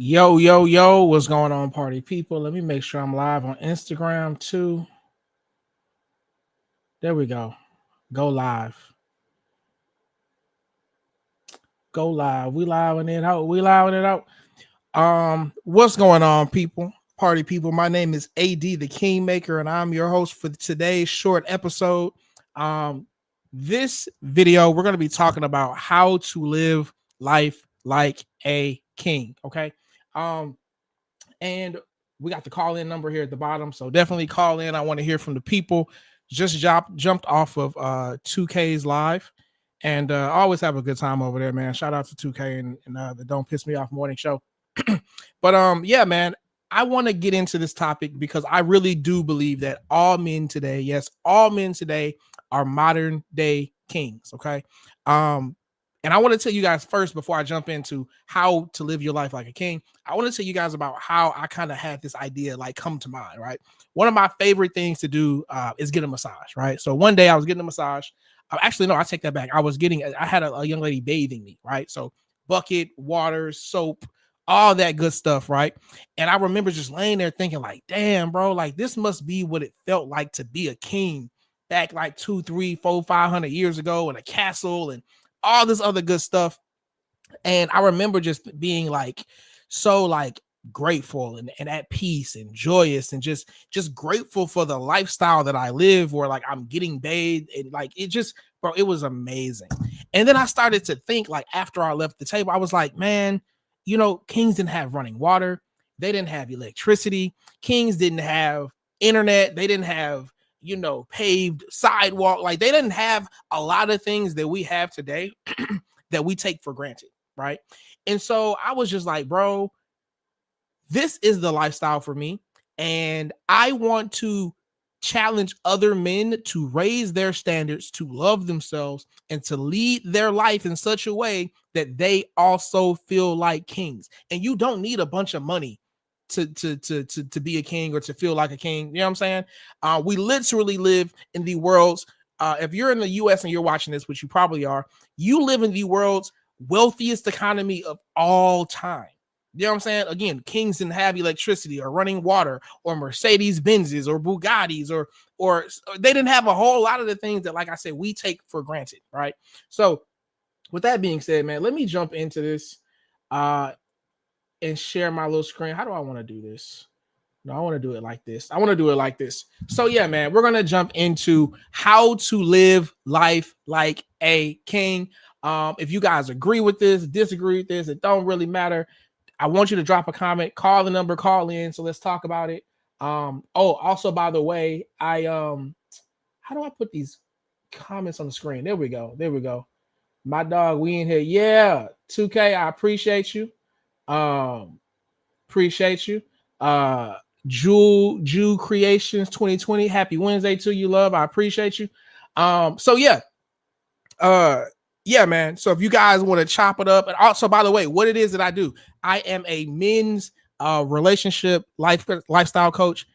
Yo, yo, yo, what's going on, party people? Let me make sure I'm live on Instagram too. There we go. Go live. Go live. We live it out. We live it out. What's going on, people? Party people. My name is AD the Kingmaker, and I'm your host for today's short episode. Um, this video, we're gonna be talking about how to live life like a king. Okay. Um, and we got the call in number here at the bottom, so definitely call in. I want to hear from the people. Just jumped off of 2K's live, and I always have a good time over there, man. Shout out to 2K and the Don't Piss Me Off morning show. But yeah, man, I want to get into this topic because I really do believe that all men today, yes, all men today are modern day kings. Okay. um and I want to tell you guys first, before I jump into how to live your life like a king, I want to tell you guys about how I kind of had this idea like come to mind, right? One of my favorite things to do is get a massage, right? So one day I was getting a massage. Actually, no, I take that back. I had a young lady bathing me, right? So bucket, water, soap, all that good stuff, right? And I remember just laying there thinking, like, damn, bro, like this must be what it felt like to be a king back like 2, 3, 4, 500 years ago in a castle and all this other good stuff. And I remember just being like so like grateful and at peace and joyous and just grateful for the lifestyle that I live, where like I'm getting bathed and like it just, bro, it was amazing. And then I started to think, like, after I left the table, I was like, man, kings didn't have running water, they didn't have electricity, kings didn't have internet, they didn't have paved sidewalk, like they didn't have a lot of things that we have today that we take for granted, right? And so I was just like, bro, this is the lifestyle for me. And I want to challenge other men to raise their standards, to love themselves, and to lead their life in such a way that they also feel like kings. And you don't need a bunch of money to be a king or to feel like a king. You know what I'm saying? We literally live in the world's, if you're in the US and you're watching this, which you probably are, you live in the world's wealthiest economy of all time. You know what I'm saying? Again, kings didn't have electricity or running water or Mercedes Benzes or Bugattis or they didn't have a whole lot of the things that, like I said, we take for granted, right? So with that being said, man, let me jump into this and share my little screen. How do I want to do this? No, I want to do it like this. I want to do it like this. So yeah, man, we're going to jump into how to live life like a king. If you guys agree with this, disagree with this, it don't really matter. I want you to drop a comment, call the number, call in. So let's talk about it. Also, by the way, how do I put these comments on the screen? There we go. There we go. My dog, we in here. Yeah, 2K, I appreciate you. Appreciate you. Jew Creations 2020. Happy Wednesday to you, love. I appreciate you. So yeah. Yeah, man. So if you guys want to chop it up, and also, by the way, what it is that I do, I am a men's relationship lifestyle coach.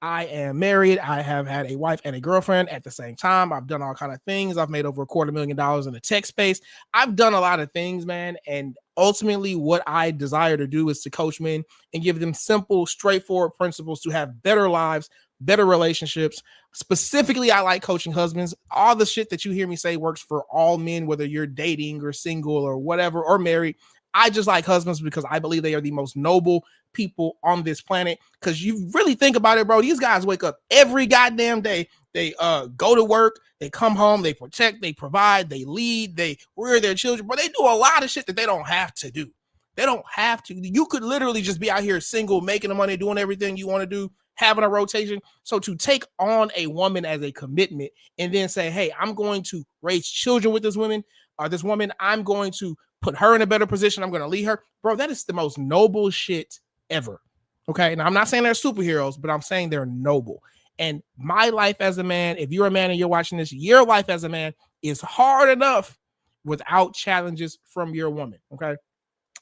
I am married. I have had a wife and a girlfriend at the same time. I've done all kind of things. I've made over $250,000 in the tech space. I've done a lot of things, man. And ultimately, what I desire to do is to coach men and give them simple, straightforward principles to have better lives, better relationships. Specifically, I like coaching husbands. All the shit that you hear me say works for all men, whether you're dating or single or whatever, or married. I just like husbands because I believe they are the most noble people on this planet. Because you really think about it, bro, these guys wake up every goddamn day. They go to work, they come home, they protect, they provide, they lead, they rear their children, but they do a lot of shit that they don't have to do. They don't have to. You could literally just be out here single, making the money, doing everything you want to do, having a rotation. So to take on a woman as a commitment and then say, hey, I'm going to raise children with this woman, I'm going to put her in a better position, I'm going to lead her, bro, that is the most noble shit ever. Okay. Now, I'm not saying they're superheroes, but I'm saying they're noble. And my life as a man, if you're a man and you're watching this, your life as a man is hard enough without challenges from your woman. Okay.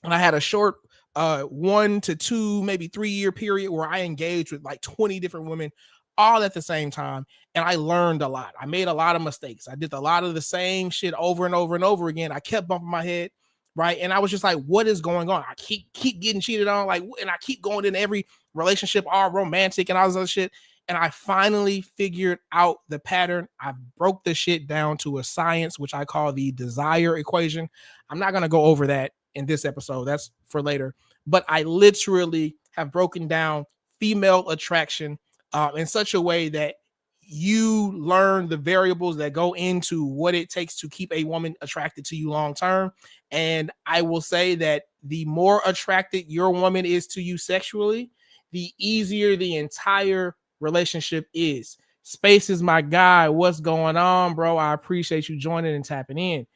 And I had a short 1 to 2, maybe 3 year period where I engaged with like 20 different women all at the same time. And I learned a lot. I made a lot of mistakes. I did a lot of the same shit over and over and over again. I kept bumping my head, right? And I was just like, what is going on? I keep getting cheated on, like, and I keep going in every relationship, all romantic and all this other shit. And I finally figured out the pattern. I broke the shit down to a science, which I call the desire equation. I'm not going to go over that in this episode. That's for later. But I literally have broken down female attraction in such a way that you learn the variables that go into what it takes to keep a woman attracted to you long term. And I will say that the more attracted your woman is to you sexually, the easier the entire relationship is. Space is my guy. What's going on, bro? I appreciate you joining and tapping in.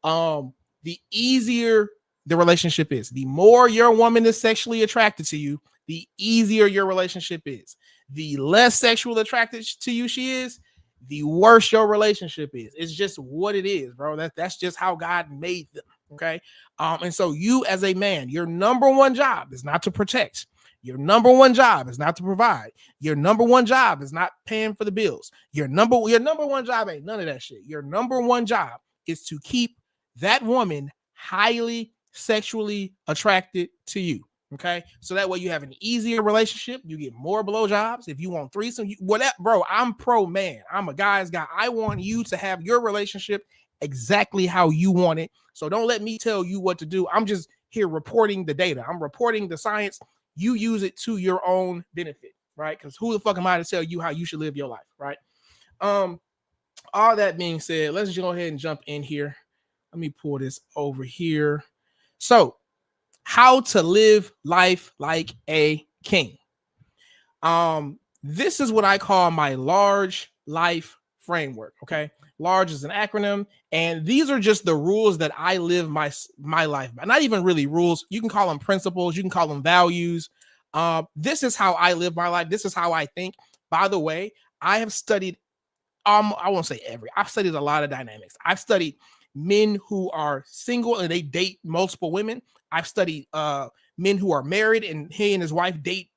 The easier the relationship is, the more your woman is sexually attracted to you, the easier your relationship is. The less sexual attracted to you she is, the worse your relationship is. It's just what it is, bro. That's just how God made them. Okay. And so you as a man, your number one job is not to protect. Your number one job is not to provide. Your number one job is not paying for the bills. Your number one job ain't none of that shit. Your number one job is to keep that woman highly sexually attracted to you. Okay, so that way you have an easier relationship. You get more blowjobs. If you want threesome, whatever, bro. I'm pro man. I'm a guy's guy. I want you to have your relationship exactly how you want it. So don't let me tell you what to do. I'm just here reporting the data. I'm reporting the science. You use it to your own benefit, right? Because who the fuck am I to tell you how you should live your life, right? All that being said, let's go ahead and jump in here. Let me pull this over here. So, how to live life like a king. This is what I call my large life framework. Okay, large is an acronym, and these are just the rules that I live my life by. Not even really rules. You can call them principles. You can call them values. This is how I live my life. This is how I think. By the way, I have studied. I won't say I've studied a lot of dynamics. I've studied men who are single and they date multiple women. I've studied men who are married and he and his wife date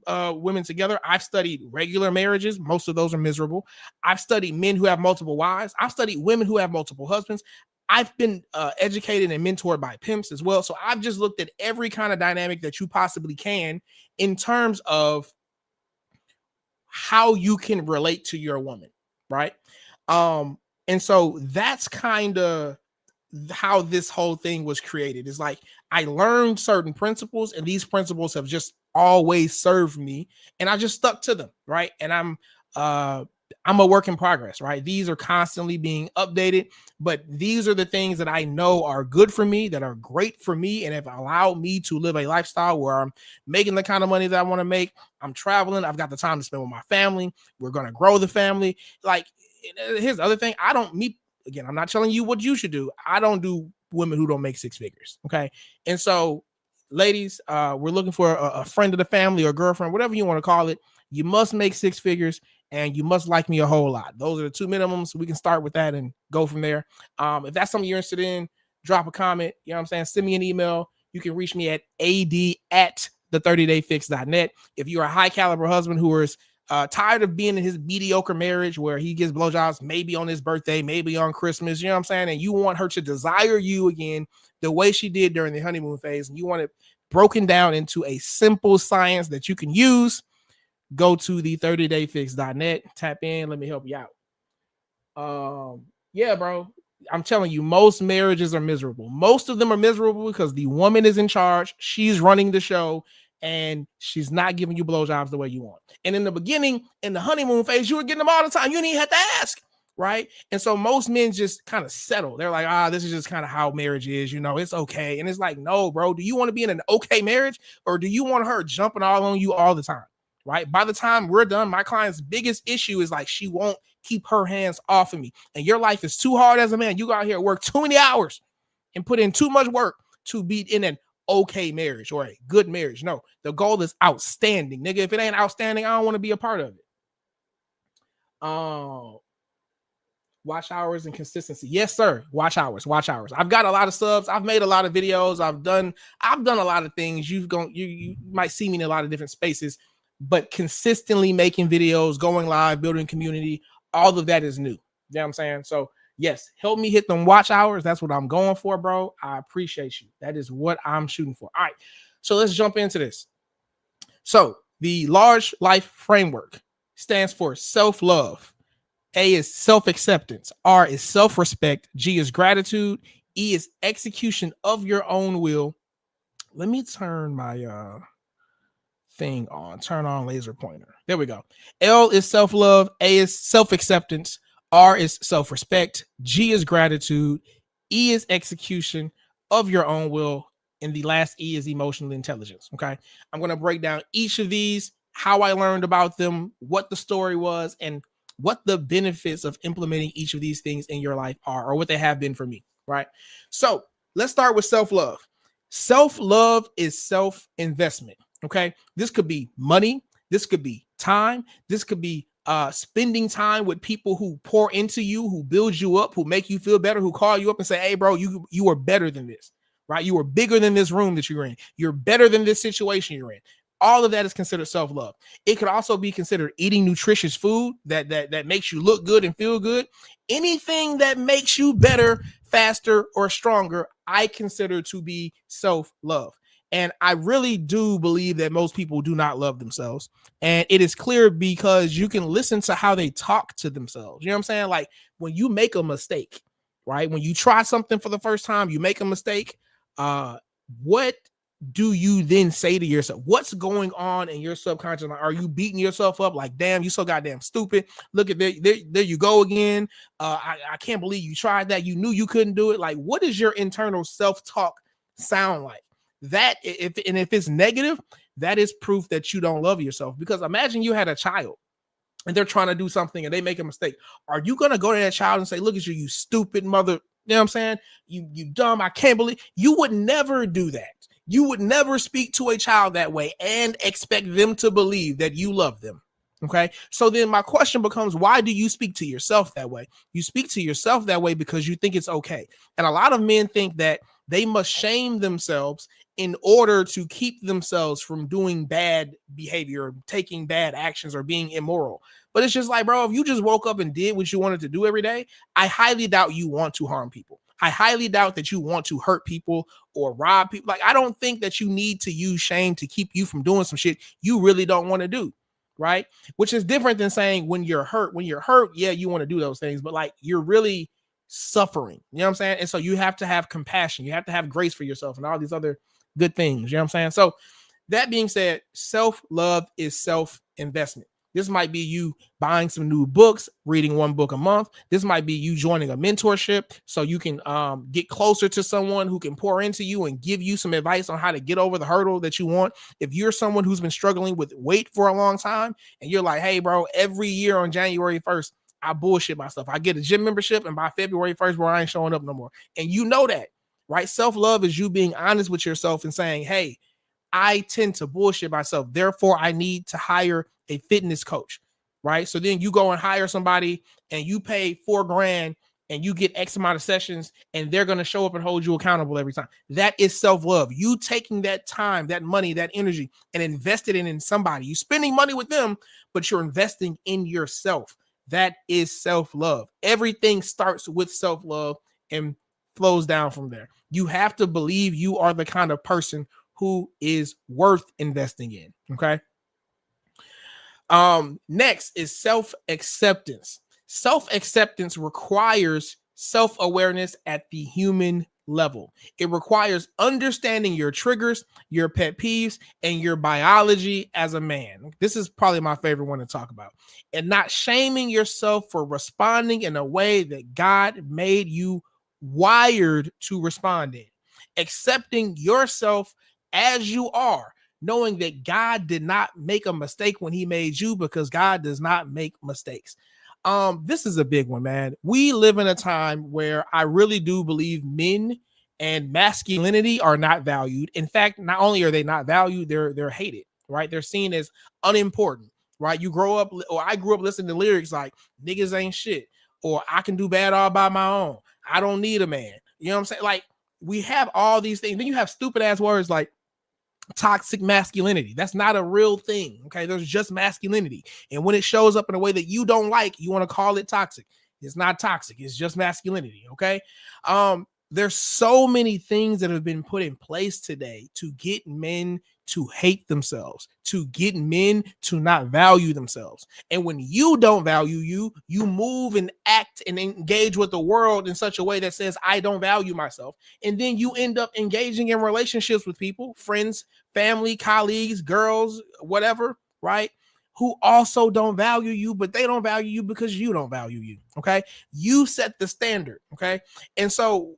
women together. I've studied regular marriages. Most of those are miserable. I've studied men who have multiple wives. I've studied women who have multiple husbands. I've been educated and mentored by pimps as well. So I've just looked at every kind of dynamic that you possibly can in terms of how you can relate to your woman, right? And so that's kind of how this whole thing was created. It's like I learned certain principles, and these principles have just always served me, and I just stuck to them, right? And I'm a work in progress, right? These are constantly being updated, but these are the things that I know are good for me, that are great for me, and have allowed me to live a lifestyle where I'm making the kind of money that I want to make. I'm traveling. I've got the time to spend with my family. We're going to grow the family. Like, here's the other thing. Again, I'm not telling you what you should do. I don't do women who don't make six figures. Okay. And so, ladies, we're looking for a friend of the family or girlfriend, whatever you want to call it. You must make six figures and you must like me a whole lot. Those are the two minimums. We can start with that and go from there. If that's something you're interested in, drop a comment. You know what I'm saying? Send me an email. You can reach me at ad@the30dayfix.net. If you're a high caliber husband who is tired of being in his mediocre marriage where he gets blowjobs maybe on his birthday, maybe on Christmas, you know what I'm saying? And you want her to desire you again the way she did during the honeymoon phase, and you want it broken down into a simple science that you can use, go to the 30dayfix.net, tap in, let me help you out. Yeah, bro. I'm telling you, most marriages are miserable. Most of them are miserable because the woman is in charge. She's running the show. And she's not giving you blowjobs the way you want. And in the beginning, in the honeymoon phase, you were getting them all the time. You didn't even have to ask, right? And so most men just kind of settle. They're like, this is just kind of how marriage is. You know, it's okay. And it's like, no, bro. Do you want to be in an okay marriage, or do you want her jumping all on you all the time, right? By the time we're done, my client's biggest issue is like she won't keep her hands off of me. And your life is too hard as a man. You go out here and work too many hours and put in too much work to be in an okay marriage or a good marriage. No, the goal is outstanding, nigga. If it ain't outstanding, I don't want to be a part of it. Watch hours and consistency. Yes, sir. Watch hours. I've got a lot of subs. I've made a lot of videos. I've done a lot of things. You might see me in a lot of different spaces, but consistently making videos, going live, building community, all of that is new. You know what I'm saying? So Yes, help me hit them watch hours. That's what I'm going for, bro. I appreciate you. That is what I'm shooting for. All right. So let's jump into this. So the large life framework stands for self-love. A is self-acceptance. R is self-respect. G is gratitude. E is execution of your own will. Let me turn my thing on. Turn on laser pointer. There we go. L is self-love. A is self-acceptance. R is self-respect. G is gratitude. E is execution of your own will. And the last E is emotional intelligence. Okay. I'm going to break down each of these, how I learned about them, what the story was, and what the benefits of implementing each of these things in your life are, or what they have been for me. Right. So let's start with self-love. Self-love is self-investment. Okay. This could be money. This could be time. This could be spending time with people who pour into you, who build you up, who make you feel better, who call you up and say, hey, bro, you are better than this, right? You are bigger than this room that you're in. You're better than this situation you're in. All of that is considered self-love. It could also be considered eating nutritious food that makes you look good and feel good. Anything that makes you better, faster, or stronger, I consider to be self-love. And I really do believe that most people do not love themselves. And it is clear because you can listen to how they talk to themselves. You know what I'm saying? Like when you make a mistake, right? When you try something for the first time, you make a mistake. What do you then say to yourself? What's going on in your subconscious mind? Are you beating yourself up like, damn, you so goddamn stupid? Look at there you go again. I can't believe you tried that. You knew you couldn't do it. Like, what does your internal self-talk sound like? That if it's negative, that is proof that you don't love yourself. Because imagine you had a child and they're trying to do something and they make a mistake. Are you gonna go to that child and say, look at you, you stupid mother? You know what I'm saying? You dumb, I can't believe. You would never do that. You would never speak to a child that way and expect them to believe that you love them. Okay. So then my question becomes, why do you speak to yourself that way? You speak to yourself that way because you think it's okay. And a lot of men think that they must shame themselves in order to keep themselves from doing bad behavior, taking bad actions, or being immoral. But it's just like, bro, if you just woke up and did what you wanted to do every day, I highly doubt you want to harm people. I highly doubt that you want to hurt people or rob people. Like, I don't think that you need to use shame to keep you from doing some shit you really don't want to do. Right. Which is different than saying when you're hurt, yeah, you want to do those things, but like you're really suffering. You know what I'm saying? And so you have to have compassion. You have to have grace for yourself and all these other good things. You know what I'm saying? So that being said, self-love is self-investment. This might be you buying some new books, reading one book a month. This might be you joining a mentorship so you can get closer to someone who can pour into you and give you some advice on how to get over the hurdle that you want. If you're someone who's been struggling with weight for a long time and you're like, hey, bro, every year on January 1st, I bullshit myself. I get a gym membership and by February 1st, bro, I ain't showing up no more. And you know that, right? Self-love is you being honest with yourself and saying, hey, I tend to bullshit myself. Therefore, I need to hire a fitness coach, right? So then you go and hire somebody and you pay $4,000 and you get X amount of sessions and they're going to show up and hold you accountable every time. That is self-love. You taking that time, that money, that energy and invested it in somebody. You spending money with them, but you're investing in yourself. That is self-love. Everything starts with self-love and flows down from there. You have to believe you are the kind of person who is worth investing in. Okay. Next is self-acceptance. Self-acceptance requires self-awareness at the human level. It requires understanding your triggers, your pet peeves, and your biology as a man. This is probably my favorite one to talk about. And not shaming yourself for responding in a way that God made you wired to respond in. Accepting yourself as you are, knowing that God did not make a mistake when he made you because God does not make mistakes. This is a big one, man. We live in a time where I really do believe men and masculinity are not valued. In fact, not only are they not valued, they're hated, right? They're seen as unimportant, right? You grow up, or I grew up listening to lyrics like niggas ain't shit, or I can do bad all by my own. I don't need a man. You know what I'm saying? Like we have all these things. Then you have stupid ass words like toxic masculinity. That's not a real thing. Okay. There's just masculinity. And when it shows up in a way that you don't like, you want to call it toxic. It's not toxic. It's just masculinity. Okay. There's so many things that have been put in place today to get men to hate themselves, to get men to not value themselves. And when you don't value you, you move and act and engage with the world in such a way that says, I don't value myself. And then you end up engaging in relationships with people, friends, family, colleagues, girls, whatever, right? Who also don't value you, but they don't value you because you don't value you. Okay. You set the standard. Okay. And so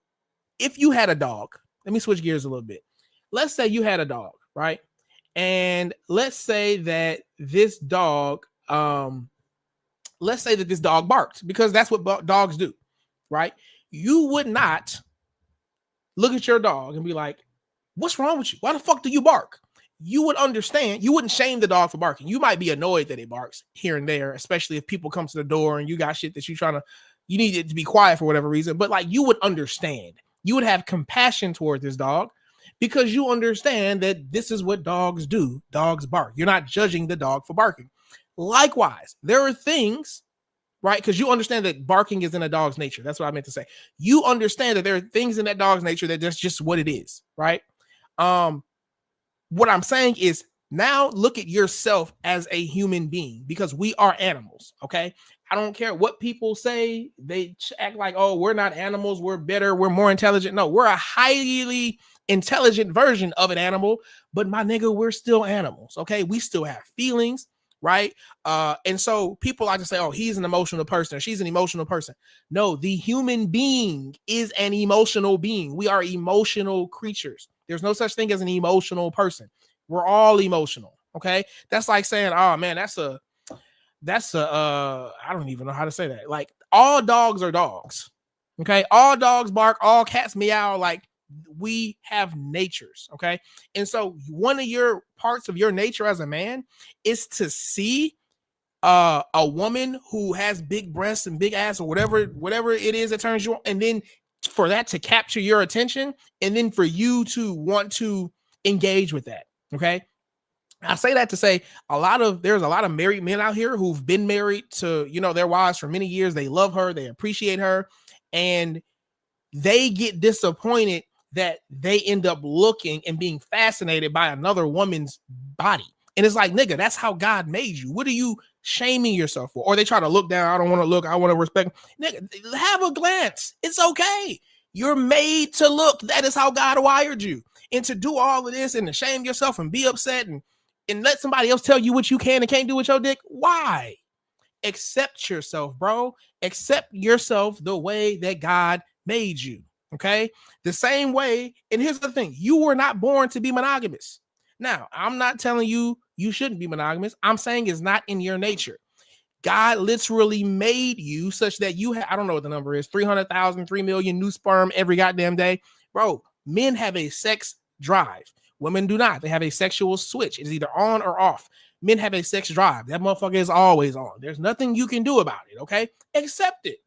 if you had a dog, let me switch gears a little bit. Let's say you had a dog, right? And let's say that this dog, barked, because that's what dogs do, right? You would not look at your dog and be like, what's wrong with you? Why the fuck do you bark? You would understand. You wouldn't shame the dog for barking. You might be annoyed that it barks here and there, especially if people come to the door and you got shit that you need it to be quiet for whatever reason. But like, you would understand. You would have compassion toward this dog because you understand that this is what dogs do. Dogs bark. You're not judging the dog for barking. Likewise, there are things, right? Because you understand that barking is in a dog's nature. That's what I meant to say. You understand that there are things in that dog's nature that that's just what it is, right? What I'm saying is, now look at yourself as a human being, because we are animals, okay? I don't care what people say. They act like, oh, we're not animals. We're better. We're more intelligent. No, we're a highly intelligent version of an animal. But my nigga, we're still animals, okay? We still have feelings, right? And so people like to say, oh, he's an emotional person or she's an emotional person. No, the human being is an emotional being. We are emotional creatures. There's no such thing as an emotional person. We're all emotional, okay? That's like saying, oh man, that's a I don't even know how to say that. Like, all dogs are dogs, okay? All dogs bark, all cats meow. Like, we have natures, okay? And so one of your parts of your nature as a man is to see a woman who has big breasts and big ass or whatever it is that turns you on, and then for that to capture your attention, and then for you to want to engage with that, okay? I say that to say there's a lot of married men out here who've been married to, their wives for many years. They love her, they appreciate her, and they get disappointed that they end up looking and being fascinated by another woman's body. And it's like, nigga, that's how God made you. What are you shaming yourself for? Or they try to look down. I don't want to look. I want to respect. Nigga, have a glance. It's okay. You're made to look. That is how God wired you. And to do all of this and to shame yourself and be upset and let somebody else tell you what you can and can't do with your dick. Why? Accept yourself, bro. Accept yourself the way that God made you. Okay. The same way. And here's the thing. You were not born to be monogamous. Now, I'm not telling you shouldn't be monogamous. I'm saying it's not in your nature. God literally made you such that you have, I don't know what the number is, 300,000, 3 million new sperm every goddamn day. Bro, men have a sex drive. Women do not. They have a sexual switch. It's either on or off. Men have a sex drive. That motherfucker is always on. There's nothing you can do about it, okay? Accept it.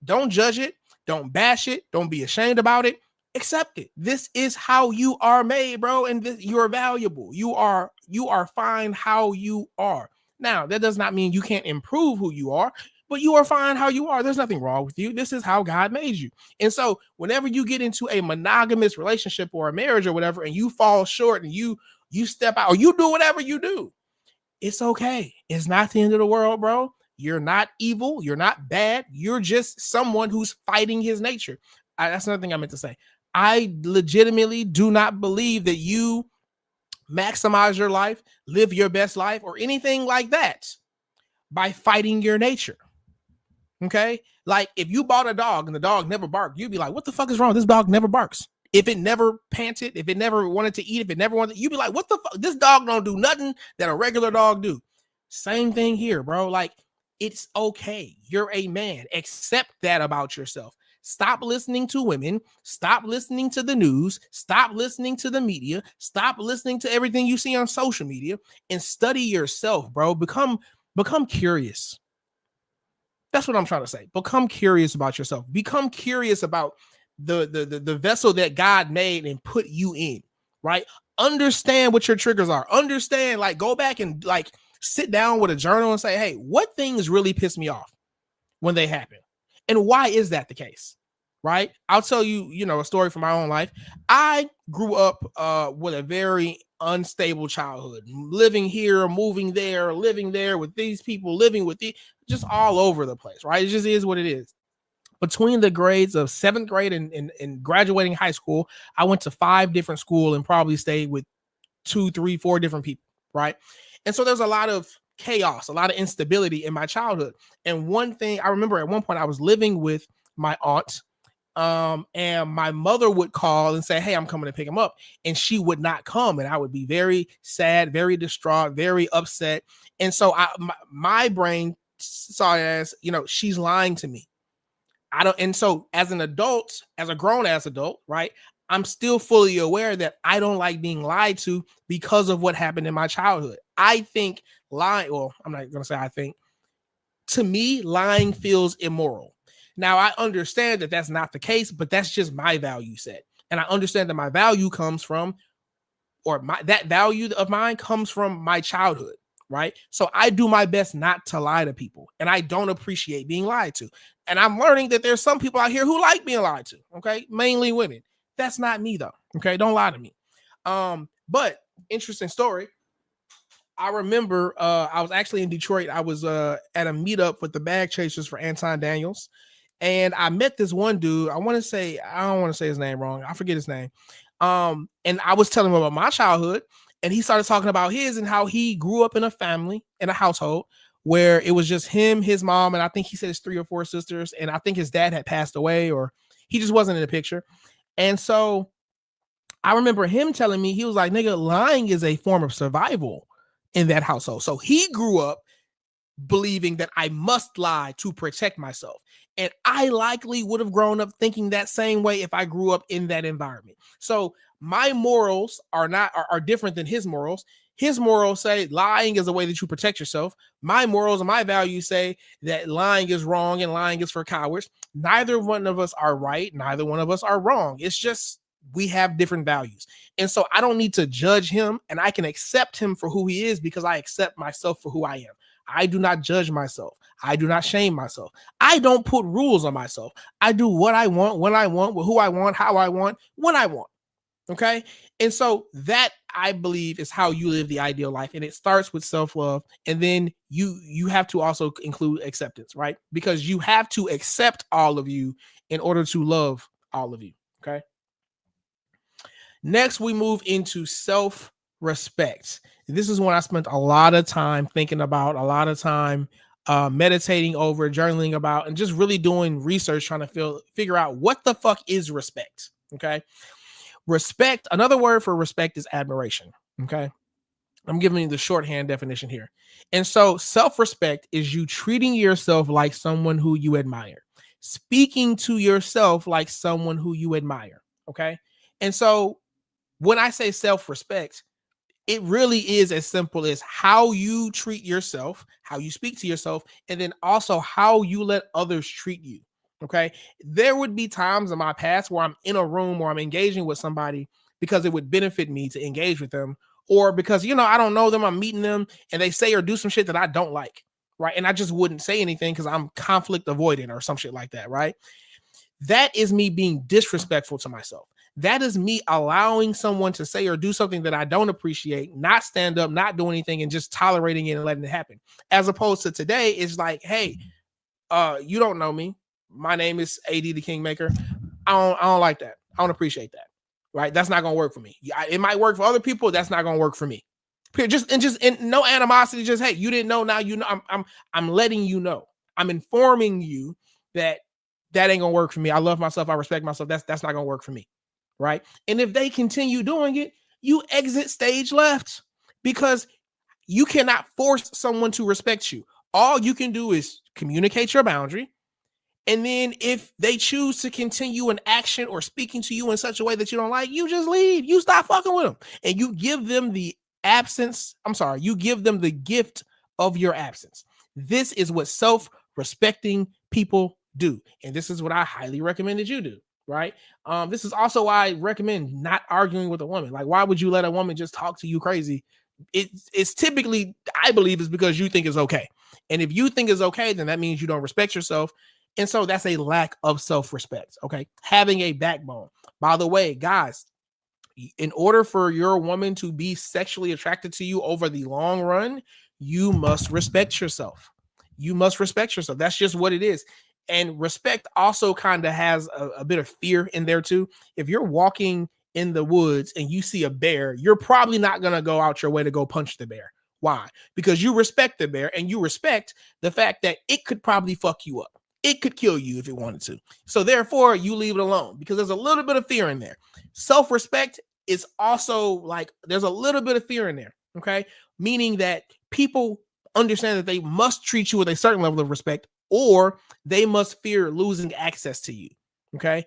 Don't judge it. Don't bash it. Don't be ashamed about it. Accept it. This is how you are made, bro, and you're valuable. You are fine how you are. Now, that does not mean you can't improve who you are, but you are fine how you are. There's nothing wrong with you. This is how God made you. And so whenever you get into a monogamous relationship or a marriage or whatever, and you fall short and you step out or you do whatever you do, it's okay. It's not the end of the world, bro. You're not evil. You're not bad. You're just someone who's fighting his nature. That's another thing I meant to say. I legitimately do not believe that you maximize your life, live your best life, or anything like that by fighting your nature. Okay? Like, if you bought a dog and the dog never barked, you'd be like, what the fuck is wrong? This dog never barks. If it never panted, if it never wanted to eat, if it never wanted, you'd be like, what the fuck? This dog don't do nothing that a regular dog do. Same thing here, bro. Like, it's okay. You're a man. Accept that about yourself. Stop listening to women. Stop listening to the news. Stop listening to the media. Stop listening to everything you see on social media and study yourself, bro. Become curious. That's what I'm trying to say. Become curious about yourself. Become curious about the vessel that God made and put you in, right? Understand what your triggers are. Understand, like, go back and like sit down with a journal and say, hey, what things really piss me off when they happen? And why is that the case? Right? I'll tell you, a story from my own life. I grew up with a very unstable childhood, living here, moving there, living there with these people, living with just all over the place, right? It just is what it is. Between the grades of 7th grade and graduating high school, I went to 5 different schools and probably stayed with 2, 3, 4 different people, right? And so there's a lot of chaos, a lot of instability in my childhood. And one thing I remember, at one point I was living with my aunt, and my mother would call and say, "Hey, I'm coming to pick him up," and she would not come, and I would be very sad, very distraught, very upset. And so my brain saw it as, she's lying to me. And so as an adult, as a grown ass adult, right, I'm still fully aware that I don't like being lied to because of what happened in my childhood. I think lying, well, I'm not going to say I think, to me, lying feels immoral. Now, I understand that that's not the case, but that's just my value set. And I understand that my value comes from, or that value of mine comes from my childhood, right? So I do my best not to lie to people, and I don't appreciate being lied to. And I'm learning that there's some people out here who like being lied to, okay? Mainly women. That's not me though, okay? Don't lie to me. But interesting story. I remember I was actually in Detroit. I was at a meetup with the Bag Chasers for Anton Daniels. And I met this one dude. I don't want to say his name wrong. I forget his name. And I was telling him about my childhood, and he started talking about his and how he grew up in a household where it was just him, his mom, and I think he said his 3 or 4 sisters. And I think his dad had passed away, or he just wasn't in the picture. And so I remember him telling me, he was like, "Nigga, lying is a form of survival in that household." So he grew up believing that I must lie to protect myself. And I likely would have grown up thinking that same way if I grew up in that environment. So my morals are different than his morals. His morals say lying is a way that you protect yourself. My morals and my values say that lying is wrong and lying is for cowards. Neither one of us are right. Neither one of us are wrong. It's just we have different values. And so I don't need to judge him, and I can accept him for who he is because I accept myself for who I am. I do not judge myself. I do not shame myself. I don't put rules on myself. I do what I want, when I want, with who I want, how I want, when I want. Okay. And so that, I believe, is how you live the ideal life. And it starts with self-love. And then you have to also include acceptance, right? Because you have to accept all of you in order to love all of you. Okay. Next, we move into self-respect. This is when I spent a lot of time thinking about, a lot of time meditating over, journaling about, and just really doing research, trying to figure out what the fuck is respect. Okay. Respect, another word for respect is admiration. Okay. I'm giving you the shorthand definition here. And so self-respect is you treating yourself like someone who you admire, speaking to yourself like someone who you admire. Okay. And so when I say self-respect, it really is as simple as how you treat yourself, how you speak to yourself, and then also how you let others treat you. Okay. There would be times in my past where I'm in a room or I'm engaging with somebody because it would benefit me to engage with them, or because, I don't know them, I'm meeting them and they say or do some shit that I don't like. Right. And I just wouldn't say anything because I'm conflict avoidant or some shit like that. Right. That is me being disrespectful to myself. That is me allowing someone to say or do something that I don't appreciate, not stand up, not do anything, and just tolerating it and letting it happen. As opposed to today, it's like, hey, you don't know me. My name is AD the Kingmaker. I don't like that. I don't appreciate that. Right? That's not gonna work for me. It might work for other people. That's not gonna work for me. Just no animosity. Just, hey, you didn't know. Now you know. I'm letting you know. I'm informing you that ain't gonna work for me. I love myself. I respect myself. That's not gonna work for me. Right. And if they continue doing it, you exit stage left, because you cannot force someone to respect you. All you can do is communicate your boundary. And then if they choose to continue an action or speaking to you in such a way that you don't like, you just leave. You stop fucking with them and you give them the you give them the gift of your absence. This is what self-respecting people do. And this is what I highly recommend that you do. Right. This is also why I recommend not arguing with a woman. Like, why would you let a woman just talk to you crazy? It's typically, I believe, is because you think it's okay. And if you think it's okay, then that means you don't respect yourself. And so that's a lack of self-respect. Okay. Having a backbone. By the way, guys, in order for your woman to be sexually attracted to you over the long run, you must respect yourself. You must respect yourself. That's just what it is. And respect also kind of has a bit of fear in there too. If you're walking in the woods and you see a bear, you're probably not going to go out your way to go punch the bear. Why? Because you respect the bear and you respect the fact that it could probably fuck you up. It could kill you if it wanted to. So therefore, you leave it alone because there's a little bit of fear in there. Self-respect is also like there's a little bit of fear in there. Okay. Meaning that people understand that they must treat you with a certain level of respect or they must fear losing access to you. Okay.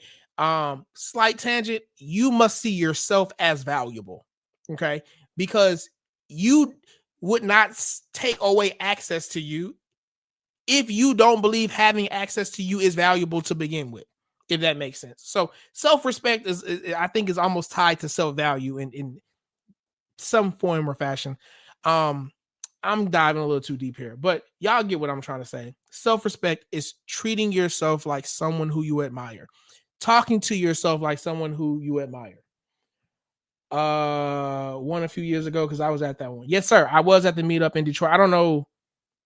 Slight tangent. You must see yourself as valuable. Okay. Because you would not take away access to you if you don't believe having access to you is valuable to begin with, if that makes sense. So self-respect is I think is almost tied to self-value in some form or fashion. I'm diving a little too deep here, but y'all get what I'm trying to say. Self-respect is treating yourself like someone who you admire, talking to yourself like someone who you admire. One a few years ago, because I was at that one. Yes, sir. I was at the meetup in Detroit. I don't know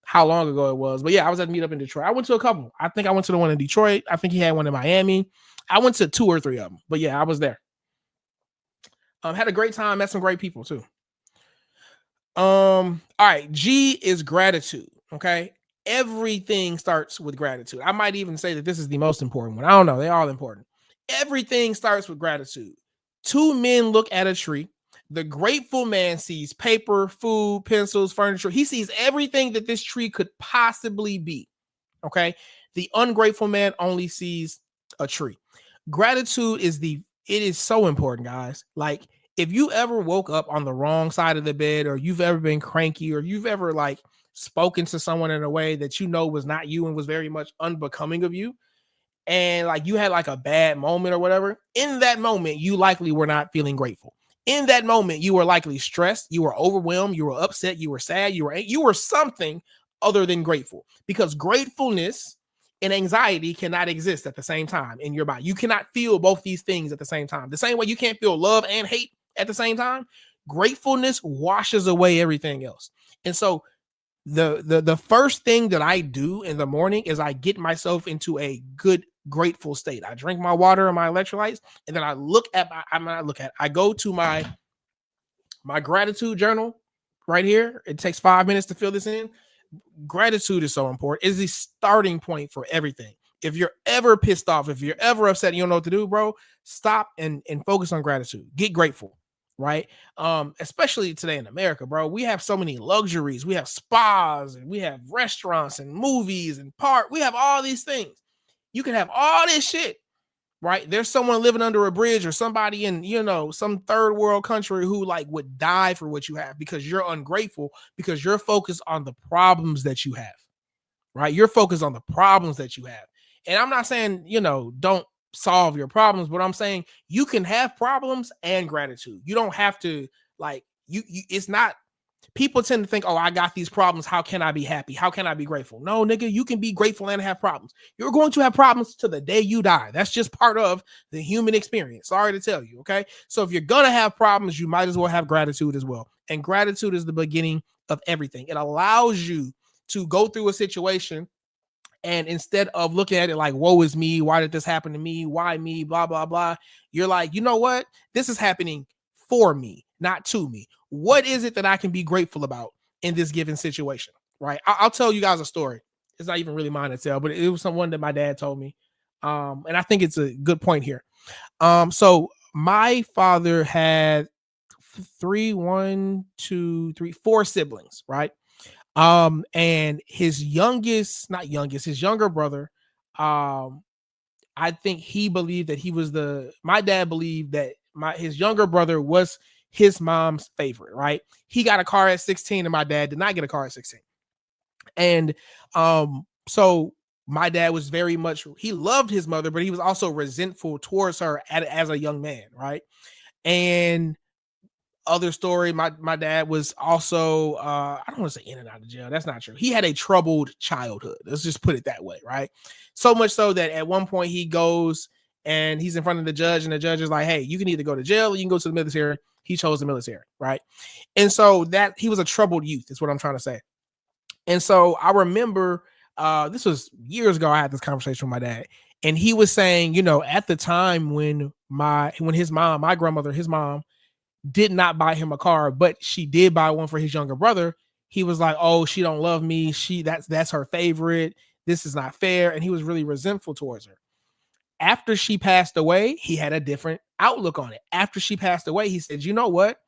how long ago it was, but yeah, I was at the meetup in Detroit. I went to a couple. I think I went to the one in Detroit. I think he had one in Miami. I went to 2 or 3 of them, but yeah, I was there. Had a great time, met some great people too. All right, G is gratitude. Okay, everything starts with gratitude. I might even say that this is the most important one. I don't know, they're all important. Everything starts with gratitude. 2 men look at a tree. The grateful man sees paper, food, pencils, furniture. He sees everything that this tree could possibly be. Okay. The ungrateful man only sees a tree. Gratitude it is so important, guys. Like, if you ever woke up on the wrong side of the bed, or you've ever been cranky, or you've ever like spoken to someone in a way that you know was not you and was very much unbecoming of you, and like you had like a bad moment or whatever, in that moment, you likely were not feeling grateful. In that moment, you were likely stressed, you were overwhelmed, you were upset, you were sad, you were something other than grateful, because gratefulness and anxiety cannot exist at the same time in your body. You cannot feel both these things at the same time. The same way you can't feel love and hate at the same time, gratefulness washes away everything else. And so the first thing that I do in the morning is I get myself into a good grateful state. I drink my water and my electrolytes, and then I I go to my gratitude journal right here. It takes 5 minutes to fill this in. Gratitude is so important. It's the starting point for everything. If you're ever pissed off, if you're ever upset, you don't know what to do, bro, stop and focus on gratitude. Get grateful, right? Especially today in America, bro. We have so many luxuries. We have spas and we have restaurants and movies and park. We have all these things. You can have all this shit, right? There's someone living under a bridge or somebody in, some third world country who like would die for what you have, because you're ungrateful, because you're focused on the problems that you have, right? You're focused on the problems that you have. And I'm not saying, don't solve your problems, but I'm saying you can have problems and gratitude. You don't have to like, it's not, people tend to think, oh, I got these problems. How can I be happy? How can I be grateful? No, nigga, you can be grateful and have problems. You're going to have problems to the day you die. That's just part of the human experience. Sorry to tell you. Okay. So if you're going to have problems, you might as well have gratitude as well. And gratitude is the beginning of everything. It allows you to go through a situation, and instead of looking at it like, woe is me, why did this happen to me? Why me? Blah, blah, blah. You're like, you know what? This is happening for me, not to me. What is it that I can be grateful about in this given situation? Right. I'll tell you guys a story. It's not even really mine to tell, but it was someone that my dad told me. And I think it's a good point here. So my father had 4 siblings, right? And his younger brother, I think he believed that my dad believed that his younger brother was his mom's favorite, right? He got a car at 16 and my dad did not get a car at 16. And so my dad was he loved his mother, but he was also resentful towards her as a young man, right? And other story, my dad was also I don't want to say in and out of jail. That's not true. He had a troubled childhood. Let's just put it that way, right? So much so that at one point he goes and he's in front of the judge, and the judge is like, hey, you can either go to jail or you can go to the military. He chose the military, right? And so that he was a troubled youth, is what I'm trying to say. And so I remember this was years ago. I had this conversation with my dad, and he was saying, at the time when his mom, my grandmother, his mom, did not buy him a car, but she did buy one for his younger brother. He was like, "Oh, she don't love me. That's her favorite. This is not fair." And he was really resentful towards her. After she passed away, he had a different outlook on it. After she passed away, he said, "You know what?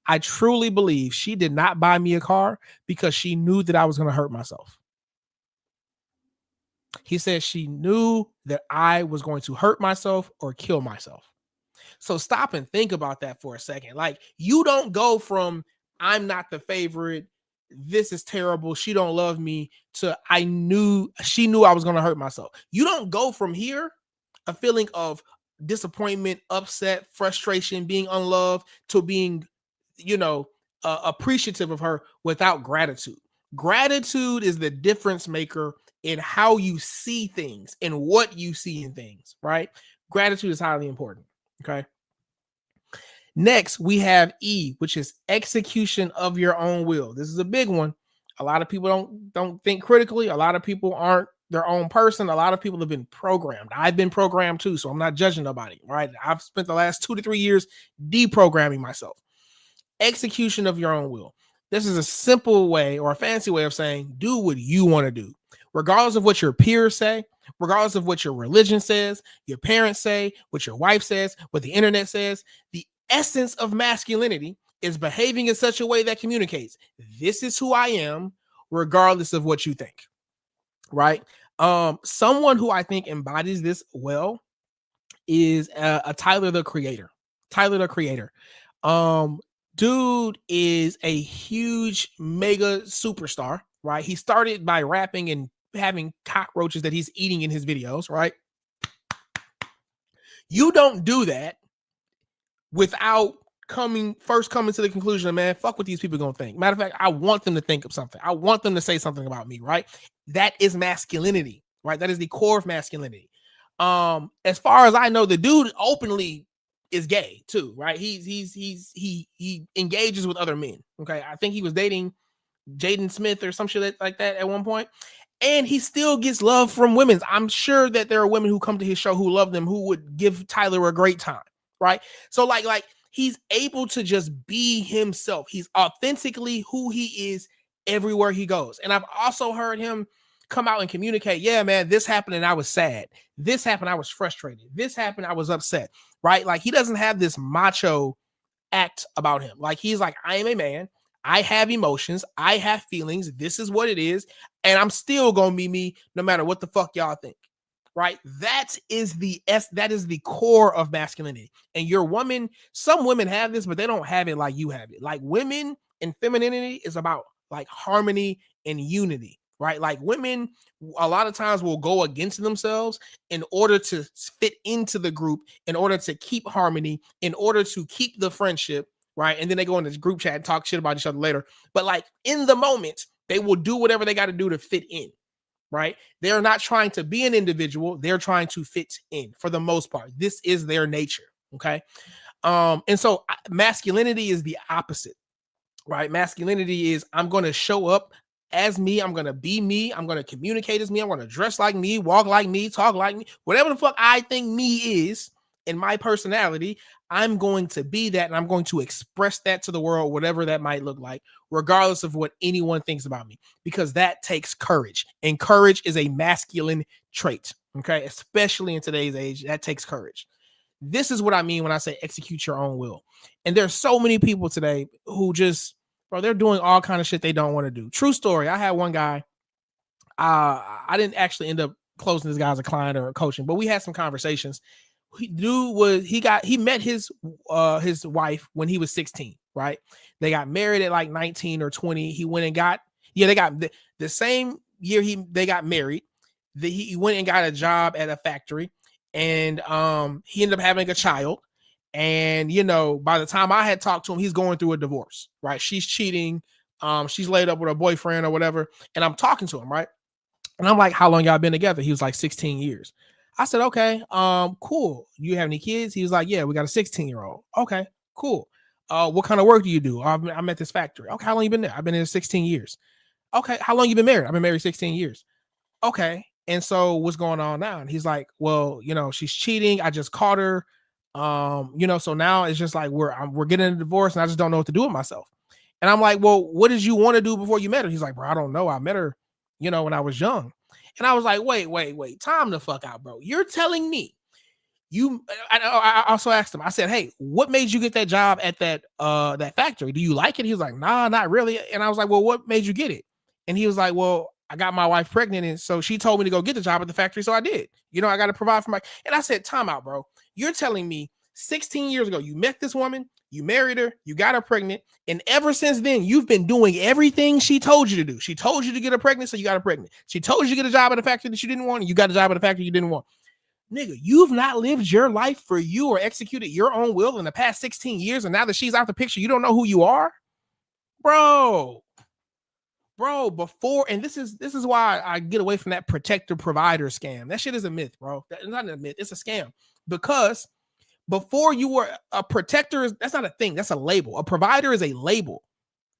I truly believe she did not buy me a car because she knew that I was going to hurt myself." He said she knew that I was going to hurt myself or kill myself. So stop and think about that for a second. Like, you don't go from I'm not the favorite, this is terrible, she don't love me, to she knew I was going to hurt myself. You don't go from here, a feeling of disappointment, upset, frustration, being unloved, to being, appreciative of her without gratitude. Gratitude is the difference maker in how you see things and what you see in things, right? Gratitude is highly important. Okay. Next, we have E, which is execution of your own will. This is a big one. A lot of people don't think critically. A lot of people aren't their own person. A lot of people have been programmed. I've been programmed too, so I'm not judging nobody, right? I've spent the last 2 to 3 years deprogramming myself. Execution of your own will. This is a simple way or a fancy way of saying do what you want to do, regardless of what your peers say, regardless of what your religion says, your parents say, what your wife says, what the internet says. The essence of masculinity is behaving in such a way that communicates, this is who I am, regardless of what you think, right? Someone who I think embodies this well is a Tyler the Creator. Tyler the Creator. Dude is a huge mega superstar, right? He started by rapping and having cockroaches that he's eating in his videos, right? You don't do that without coming to the conclusion of, man, fuck what these people gonna think. Matter of fact, I want them to think of something. I want them to say something about me, right? That is masculinity, right? That is the core of masculinity. As far as I know, the dude openly is gay too, right? He engages with other men. Okay, I think he was dating Jaden Smith or some shit like that at one point, and he still gets love from women. I'm sure that there are women who come to his show who love them, who would give Tyler a great time, right? So like he's able to just be himself. He's authentically who he is everywhere he goes. And I've also heard him come out and communicate, yeah, man, this happened and I was sad. This happened, I was frustrated. This happened, I was upset, right? Like, he doesn't have this macho act about him. Like, he's like, I am a man. I have emotions. I have feelings. This is what it is. And I'm still going to be me no matter what the fuck y'all think, right? That is the core of masculinity. And your woman, some women have this, but they don't have it like you have it. Like, women and femininity is about like harmony and unity, right? Like, women a lot of times will go against themselves in order to fit into the group, in order to keep harmony, in order to keep the friendship, right? And then they go in this group chat and talk shit about each other later. But like, in the moment, they will do whatever they got to do to fit in, right? They're not trying to be an individual. They're trying to fit in for the most part. This is their nature, okay? And so masculinity is the opposite, right? Masculinity is, I'm going to show up as me. I'm going to be me. I'm going to communicate as me. I'm going to dress like me, walk like me, talk like me, whatever the fuck I think me is in my personality. I'm going to be that, and I'm going to express that to the world, whatever that might look like, regardless of what anyone thinks about me, because that takes courage, and courage is a masculine trait, okay? Especially in today's age, that takes courage. This is what I mean when I say execute your own will. And there's so many people today who just, bro, they're doing all kind of shit they don't want to do. True story. I had one guy, I didn't actually end up closing this guy as a client or coaching, but we had some conversations. He met his wife when he was 16, right? They got married at like 19 or 20. He went and got, they got the same year they got married. He went and got a job at a factory, and he ended up having a child. And, you know, by the time I had talked to him, he's going through a divorce, right? She's cheating. She's laid up with her boyfriend or whatever. And I'm talking to him, right? And I'm like, how long y'all been together? He was like 16 years. I said, okay, cool. You have any kids? He was like, yeah, we got a 16-year-old. Okay, cool. What kind of work do you do? I'm at this factory. Okay, how long you been there? I've been there 16 years. Okay, how long you been married? I've been married 16 years. Okay. And so what's going on now? And he's like, well, you know, she's cheating. I just caught her. You know, so now it's just like we're getting a divorce and I just don't know what to do with myself. And I'm like, well, what did you want to do before you met her? He's like, bro, I don't know. I met her, you know, when I was young. And I was like, wait, time the fuck out, bro. You're telling me I also asked him, I said, hey, what made you get that job at that factory? Do you like it? He was like, nah, not really. And I was like, well, what made you get it? And he was like, well, I got my wife pregnant. And so she told me to go get the job at the factory. So I did. You know, I got to provide for and I said, time out, bro. You're telling me 16 years ago, you met this woman, you married her, you got her pregnant. And ever since then, you've been doing everything she told you to do. She told you to get her pregnant, so you got her pregnant. She told you to get a job at a factory that you didn't want, and you got a job at a factory you didn't want. Nigga, you've not lived your life for you or executed your own will in the past 16 years. And now that she's out the picture, you don't know who you are, bro. Before, and this is why I get away from that protector provider scam. That shit is a myth, bro. That's not a myth. It's a scam. Because before you were a protector, that's not a thing. That's a label. A provider is a label,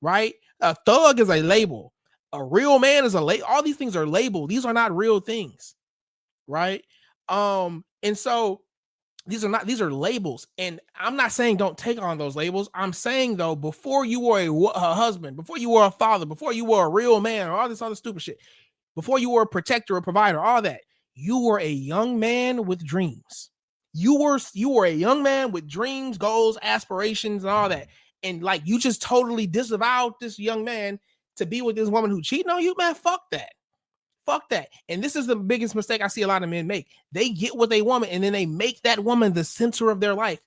right? A thug is a label. A real man is a label. All these things are labeled. These are not real things, right? And so these are labels. And I'm not saying don't take on those labels. I'm saying, though, before you were a husband, before you were a father, before you were a real man, or all this other stupid shit, before you were a protector, a provider, all that, you were a young man with dreams. You were a young man with dreams, goals, aspirations, and all that. And like, you just totally disavowed this young man to be with this woman who cheated on you, man. Fuck that. Fuck that. And this is the biggest mistake I see a lot of men make. They get what they want, and then they make that woman the center of their life,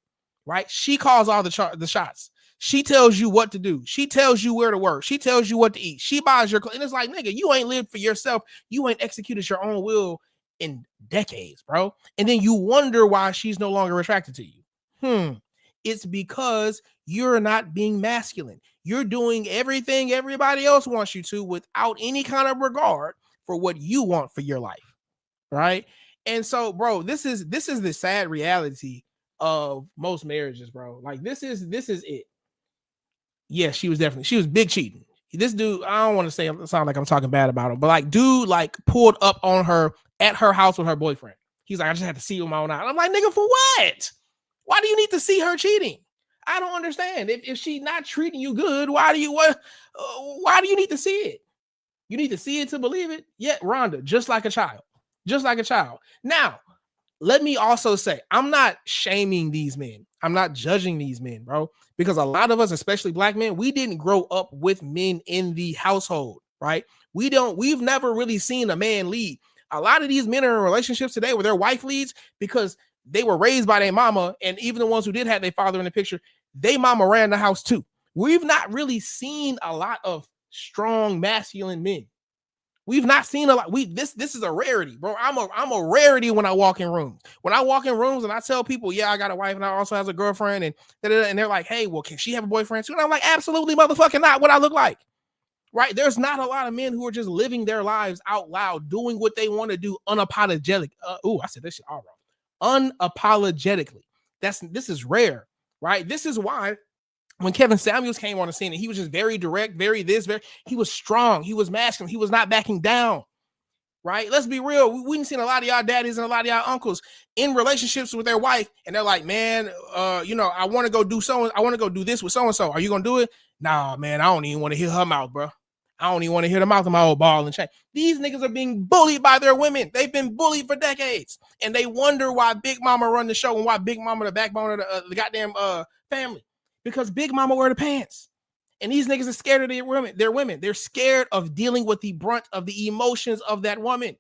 right? She calls all the shots. She tells you what to do. She tells you where to work. She tells you what to eat. She buys your clothes. And it's like, nigga, you ain't lived for yourself. You ain't executed your own will in decades, bro. And then you wonder why she's no longer attracted to you. It's because you're not being masculine. You're doing everything everybody else wants you to without any kind of regard for what you want for your life, right? And so, bro, this is the sad reality of most marriages, bro. Like, this is it. Yeah, she was big cheating. This dude, I don't want to sound like I'm talking bad about him, but like, dude, like, pulled up on her at her house with her boyfriend. He's like, I just had to see with my own eye. I'm like, nigga, for what? Why do you need to see her cheating? I don't understand. If she's not treating you good, why do you need to see it? You need to see it to believe it. Yeah, Rhonda, just like a child. Now, let me also say, I'm not shaming these men. I'm not judging these men, bro, because a lot of us, especially black men, we didn't grow up with men in the household, right? We've never really seen a man lead. A lot of these men are in relationships today where their wife leads because they were raised by their mama, and even the ones who did have their father in the picture, they mama ran the house too. We've not really seen a lot of strong masculine men. We've not seen a lot. This is a rarity, bro. I'm a rarity when I walk in rooms. When I walk in rooms and I tell people, yeah, I got a wife and I also has a girlfriend, and they're like, hey, well, can she have a boyfriend too? And I'm like, absolutely, motherfucking not. What I look like, right? There's not a lot of men who are just living their lives out loud, doing what they want to do, unapologetic. I said this shit all wrong. Unapologetically. This is rare, right? This is why when Kevin Samuels came on the scene, and he was just very direct, he was strong, he was masculine, he was not backing down, right? Let's be real. We didn't seen a lot of y'all daddies and a lot of y'all uncles in relationships with their wife, and they're like, man, I want to go do this with so-and-so. Are you going to do it? Nah, man, I don't even want to hear her mouth, bro. I don't even want to hear the mouth of my old ball and chain. These niggas are being bullied by their women. They've been bullied for decades, and they wonder why Big Mama run the show and why Big Mama the backbone of the goddamn family. Because Big Mama wear the pants. And these niggas are scared of their women. They're scared of dealing with the brunt of the emotions of that woman,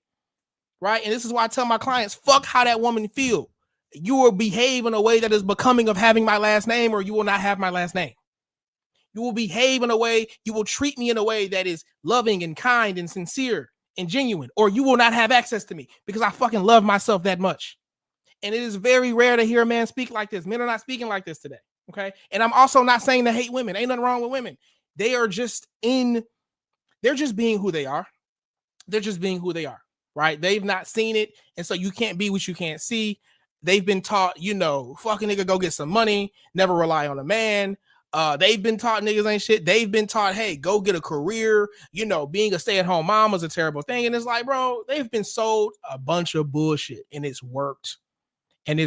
right? And this is why I tell my clients, fuck how that woman feel. You will behave in a way that is becoming of having my last name, or you will not have my last name. You will behave in a way, you will treat me in a way that is loving and kind and sincere and genuine, or you will not have access to me because I fucking love myself that much. And it is very rare to hear a man speak like this. Men are not speaking like this today. Okay. And I'm also not saying to hate women. Ain't nothing wrong with women. They're just being who they are. They're just being who they are, right? They've not seen it. And so you can't be what you can't see. They've been taught, fucking nigga, go get some money, never rely on a man. They've been taught niggas ain't shit. They've been taught, hey, go get a career. Being a stay-at-home mom was a terrible thing. And it's like, bro, they've been sold a bunch of bullshit and it's worked. And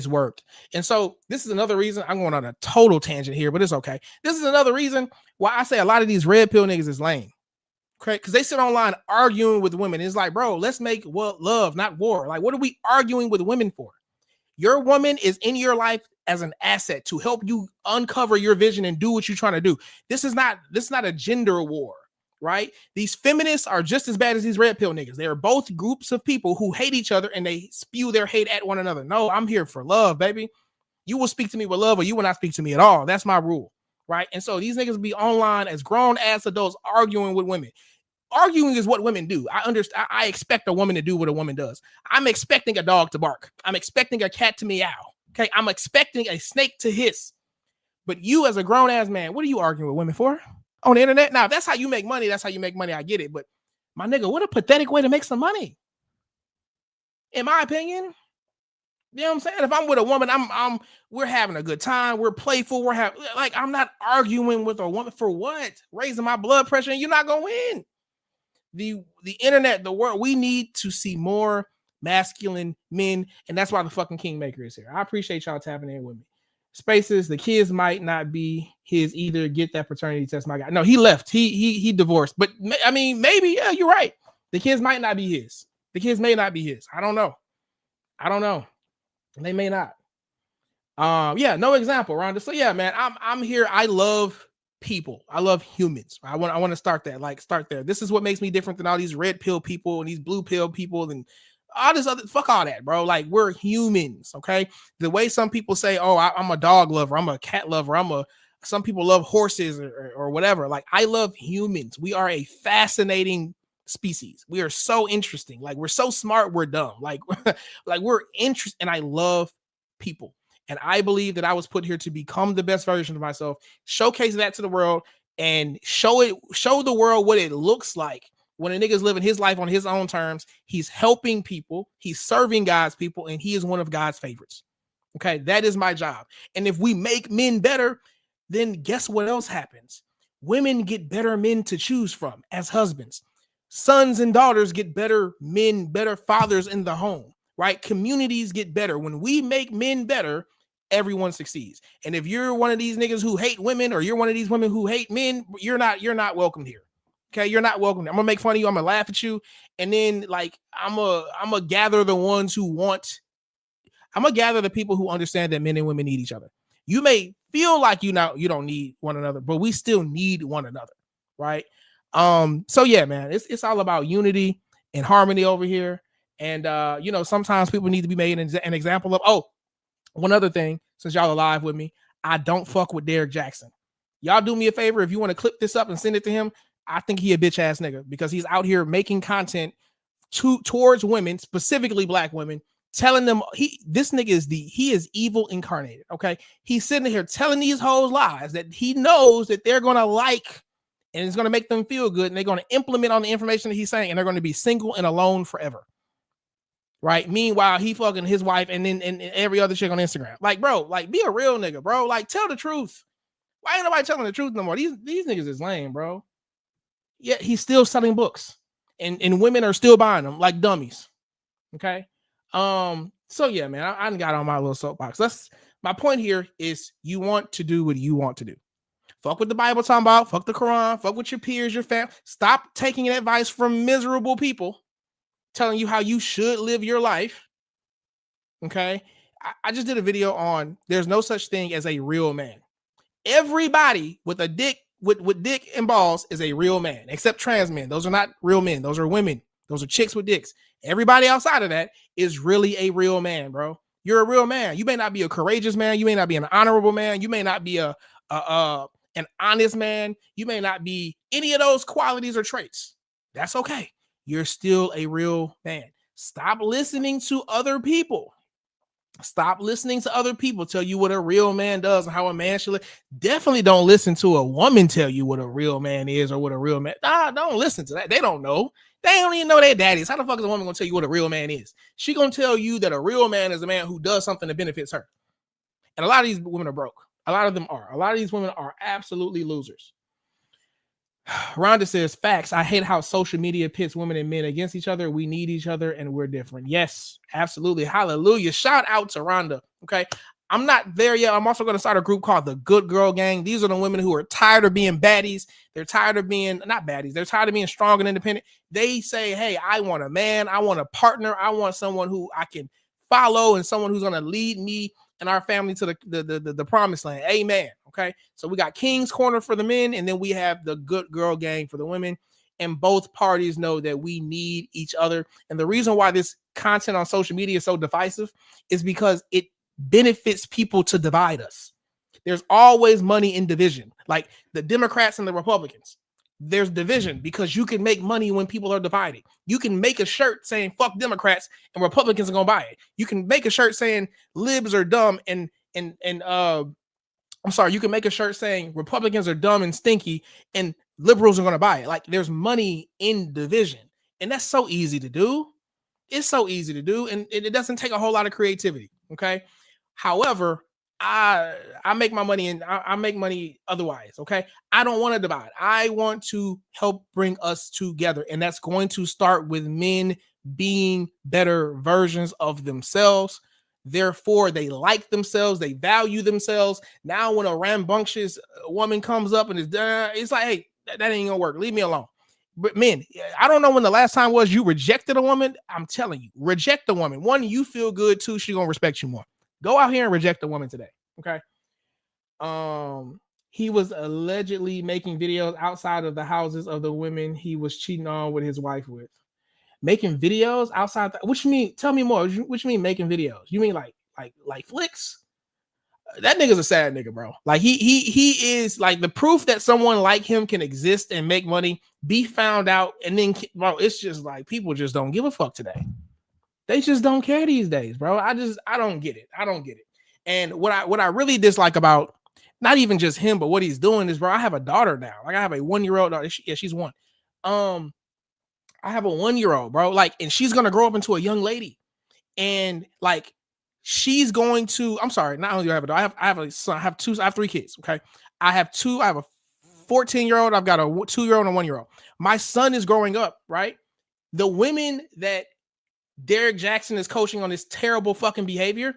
so this is another reason I'm going on a total tangent here, but it's okay. This is another reason why I say a lot of these red pill niggas is lame. Okay, because they sit online arguing with women. It's like, bro, let's make love, not war. Like, what are we arguing with women for? Your woman is in your life as an asset to help you uncover your vision and do what you're trying to do. This is not a gender war, right? These feminists are just as bad as these red pill niggas. They are both groups of people who hate each other and they spew their hate at one another. No, I'm here for love, baby. You will speak to me with love or you will not speak to me at all. That's my rule, right? And so these niggas be online as grown ass adults arguing with women. Arguing is what women do. I understand. I expect a woman to do what a woman does. I'm expecting a dog to bark. I'm expecting a cat to meow. Okay. I'm expecting a snake to hiss. But you as a grown ass man, what are you arguing with women for? On the internet? Now, if that's how you make money, that's how you make money. I get it. But my nigga, what a pathetic way to make some money. In my opinion. You know what I'm saying? If I'm with a woman, we're having a good time. We're playful. I'm not arguing with a woman for what? Raising my blood pressure and you're not going to win. The internet, the world, we need to see more masculine men, and that's why the fucking Kingmaker is here. I appreciate y'all tapping in with me. Spaces, the kids might not be his either. Get that paternity test, my guy. No, he left. He divorced. But I mean, maybe, yeah, you're right. The kids might not be his. The kids may not be his. I don't know. They may not. Yeah, no example, Rhonda. So yeah, man, I'm here. I love people. I love humans. I want to start that. Start there. This is what makes me different than all these red pill people and these blue pill people and all this other fuck all that, bro. Like, we're humans, okay? The way some people say, oh, I'm a dog lover, I'm a cat lover, some people love horses or whatever. Like, I love humans. We are a fascinating species. We are so interesting. Like, we're so smart, we're dumb. Like we're interesting, and I love people. And I believe that I was put here to become the best version of myself, showcase that to the world, and show the world what it looks like when a nigga's living his life on his own terms. He's helping people, he's serving God's people, and he is one of God's favorites. Okay, that is my job. And if we make men better, then guess what else happens? Women get better men to choose from as husbands. Sons and daughters get better men, better fathers in the home, right? Communities get better. When we make men better, everyone succeeds. And if you're one of these niggas who hate women, or you're one of these women who hate men, you're not welcome here. Okay, you're not welcome. I'm gonna make fun of you. I'm gonna laugh at you, and then I'm gonna gather the ones who want. I'm gonna gather the people who understand that men and women need each other. You may feel like you don't need one another, but we still need one another, right? So yeah, man, it's all about unity and harmony over here. And sometimes people need to be made an example of. Oh, one other thing, since y'all are live with me, I don't fuck with Derek Jackson. Y'all do me a favor. If you want to clip this up and send it to him, I think he a bitch ass nigga, because he's out here making content towards women, specifically black women, telling them this nigga is evil incarnated. Okay. He's sitting here telling these hoes lies that he knows that they're going to like, and it's going to make them feel good. And they're going to implement on the information that he's saying, and they're going to be single and alone forever. Right. Meanwhile, he fucking his wife and then and every other chick on Instagram. Like, bro, like, be a real nigga, bro. Like, tell the truth. Why ain't nobody telling the truth no more? These niggas is lame, bro. Yet he's still selling books, and women are still buying them like dummies. Okay. So yeah, man, I got on my little soapbox. My point here is, you want to do what you want to do. Fuck what the Bible talking about. Fuck the Quran. Fuck with your peers, your fam. Stop taking advice from miserable people telling you how you should live your life. Okay. I just did a video on there's no such thing as a real man. Everybody with a dick, with dick and balls is a real man, except trans men. Those are not real men. Those are women. Those are chicks with dicks. Everybody outside of that is really a real man, bro. You're a real man. You may not be a courageous man. You may not be an honorable man. You may not be an honest man. You may not be any of those qualities or traits. That's okay. You're still a real man. Stop listening to other people Stop listening to other people tell you what a real man does and how a man should live. Definitely don't listen to a woman tell you what a real man is or what a real man. Nah, don't listen to that. They don't know. They don't even know their daddies. How the fuck is a woman gonna tell you what a real man is? She gonna tell you that a real man is a man who does something that benefits her. And a lot of these women are broke. A lot of them are. A lot of these women are absolutely losers. Rhonda says, facts. I hate how social media pits women and men against each other. We need each other and we're different. Yes, absolutely. Hallelujah. Shout out to Rhonda. Okay. I'm not there yet. I'm also going to start a group called the Good Girl Gang. These are the women who are tired of being baddies. They're tired of being, not baddies. They're tired of being strong and independent. They say, hey, I want a man. I want a partner. I want someone who I can follow and someone who's going to lead me and our family to the promised land. Amen. Okay. So we got King's Corner for the men, and then we have the Good Girl Gang for the women. And both parties know that we need each other. And the reason why this content on social media is so divisive is because it benefits people to divide us. There's always money in division, like the Democrats and the Republicans. There's division because you can make money when people are divided. You can make a shirt saying fuck Democrats and Republicans are gonna buy it. You can make a shirt saying libs are dumb and I'm sorry, you can make a shirt saying Republicans are dumb and stinky and liberals are gonna buy it. Like there's money in division, and that's so easy to do. It's so easy to do, and it doesn't take a whole lot of creativity. Okay. However, I make my money and I make money otherwise. Okay. I don't want to divide. I want to help bring us together. And that's going to start with men being better versions of themselves. Therefore, they like themselves, they value themselves. Now, when a rambunctious woman comes up and is done, it's like, hey, that ain't gonna work. Leave me alone. But men, I don't know when the last time was you rejected a woman. I'm telling you, reject a woman. One, you feel good. Two, she's gonna respect you more. Go out here and reject a woman today. Okay. He was allegedly making videos outside of the houses of the women he was cheating on with his wife with. Making videos outside. What you mean? Tell me more. What you mean making videos? You mean like flicks? That nigga's a sad nigga, bro. Like he is like the proof that someone like him can exist and make money, be found out, and then bro, it's just like people just don't give a fuck today. They just don't care these days, bro. I don't get it. I don't get it. And what I really dislike about not even just him, but what he's doing is, bro, I have a daughter now. Like I have a 1-year-old daughter. She's one. I have a 1-year-old, bro. Like, and she's gonna grow up into a young lady, and like she's going to. I'm sorry, not only do I have a daughter, I have a son. I have 3 kids. Okay, I have a 14-year-old. I've got a 2-year-old and a 1-year-old. My son is growing up, right? The women that Derek Jackson is coaching on this terrible fucking behavior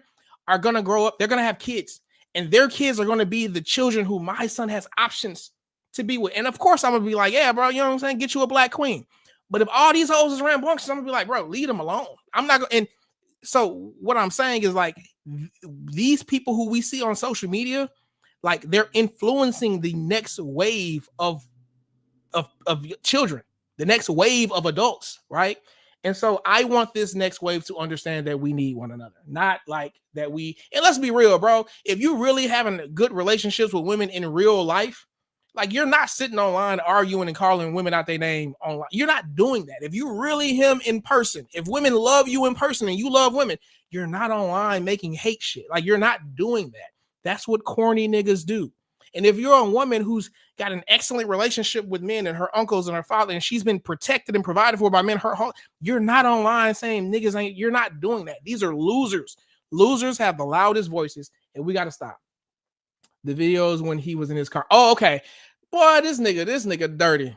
are going to grow up. They're going to have kids, and their kids are going to be the children who my son has options to be with. And of course, I'm going to be like, yeah, bro, you know what I'm saying? Get you a black queen. But if all these hoes is rambunctious, I'm going to be like, bro, leave them alone. I'm not going to. And so what I'm saying is like these people who we see on social media, like they're influencing the next wave of children, the next wave of adults, right? And so I want this next wave to understand that we need one another, not like that we, and let's be real, bro. If you really having good relationships with women in real life, like you're not sitting online arguing and calling women out their name online. You're not doing that. If you really him in person, if women love you in person and you love women, you're not online making hate shit. Like you're not doing that. That's what corny niggas do. And if you're a woman who's got an excellent relationship with men and her uncles and her father, and she's been protected and provided for by men, you're not online saying niggas ain't, you're not doing that. These are losers. Losers have the loudest voices, and we got to stop. The videos when he was in his car. Oh, okay. Boy, this nigga dirty.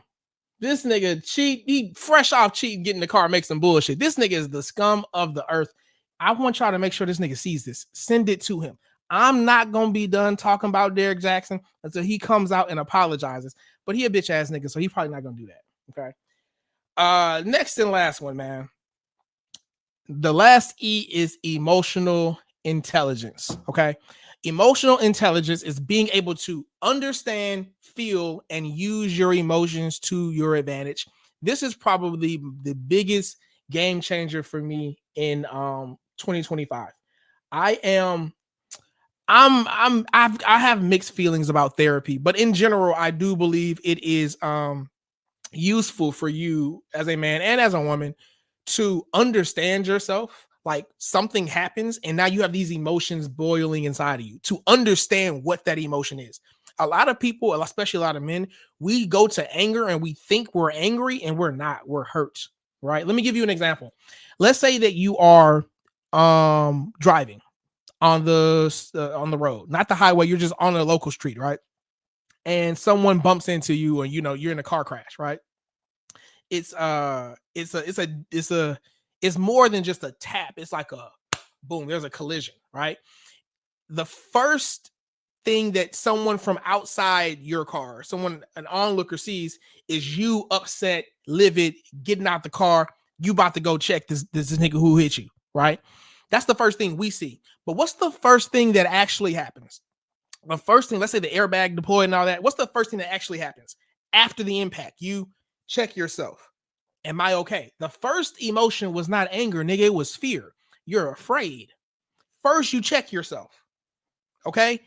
This nigga cheat. He fresh off cheating, get in the car, make some bullshit. This nigga is the scum of the earth. I want y'all to make sure this nigga sees this. Send it to him. I'm not gonna be done talking about Derek Jackson until he comes out and apologizes. But he a bitch ass nigga, so he probably not gonna do that. Okay. Next and last one, man. The last E is emotional intelligence. Okay. Emotional intelligence is being able to understand, feel, and use your emotions to your advantage. This is probably the biggest game changer for me in 2025. I have mixed feelings about therapy, but in general, I do believe it is useful for you as a man and as a woman to understand yourself. Like something happens and now you have these emotions boiling inside of you to understand what that emotion is. A lot of people, especially a lot of men, we go to anger and we think we're angry and we're not. We're hurt, right? Let me give you an example. Let's say that you are driving on the road, not the highway. You're just on a local street, right? And someone bumps into you, and you're in a car crash, right? It's more than just a tap. It's like a boom. There's a collision, right? The first thing that someone from outside your car, an onlooker sees is you upset, livid, getting out the car. You about to go check this nigga who hit you, right? That's the first thing we see. But what's the first thing that actually happens? The first thing, let's say the airbag deployed and all that. What's the first thing that actually happens after the impact? You check yourself. Am I okay? The first emotion was not anger, nigga. It was fear. You're afraid. First, you check yourself. Okay?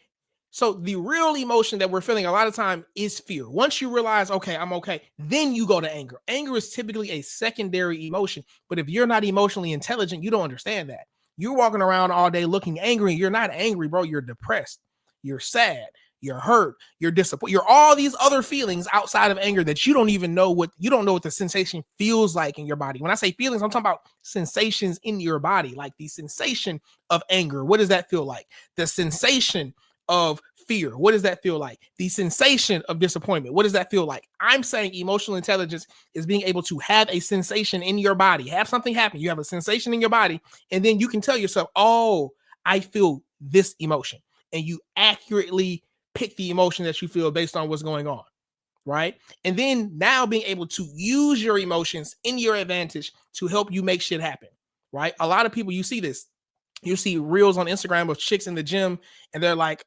So the real emotion that we're feeling a lot of time is fear. Once you realize, okay, I'm okay, then you go to anger. Anger is typically a secondary emotion. But if you're not emotionally intelligent, you don't understand that. You're walking around all day looking angry. You're not angry, bro. You're depressed. You're sad. You're hurt. You're disappointed. You're all these other feelings outside of anger that you don't even know what the sensation feels like in your body. When I say feelings, I'm talking about sensations in your body, like the sensation of anger. What does that feel like? The sensation of fear. What does that feel like? The sensation of disappointment. What does that feel like? I'm saying emotional intelligence is being able to have a sensation in your body, have something happen. You have a sensation in your body, and then you can tell yourself, oh, I feel this emotion. And you accurately pick the emotion that you feel based on what's going on, right? And then now being able to use your emotions in your advantage to help you make shit happen, right? A lot of people, you see this. You see reels on Instagram of chicks in the gym, and they're like,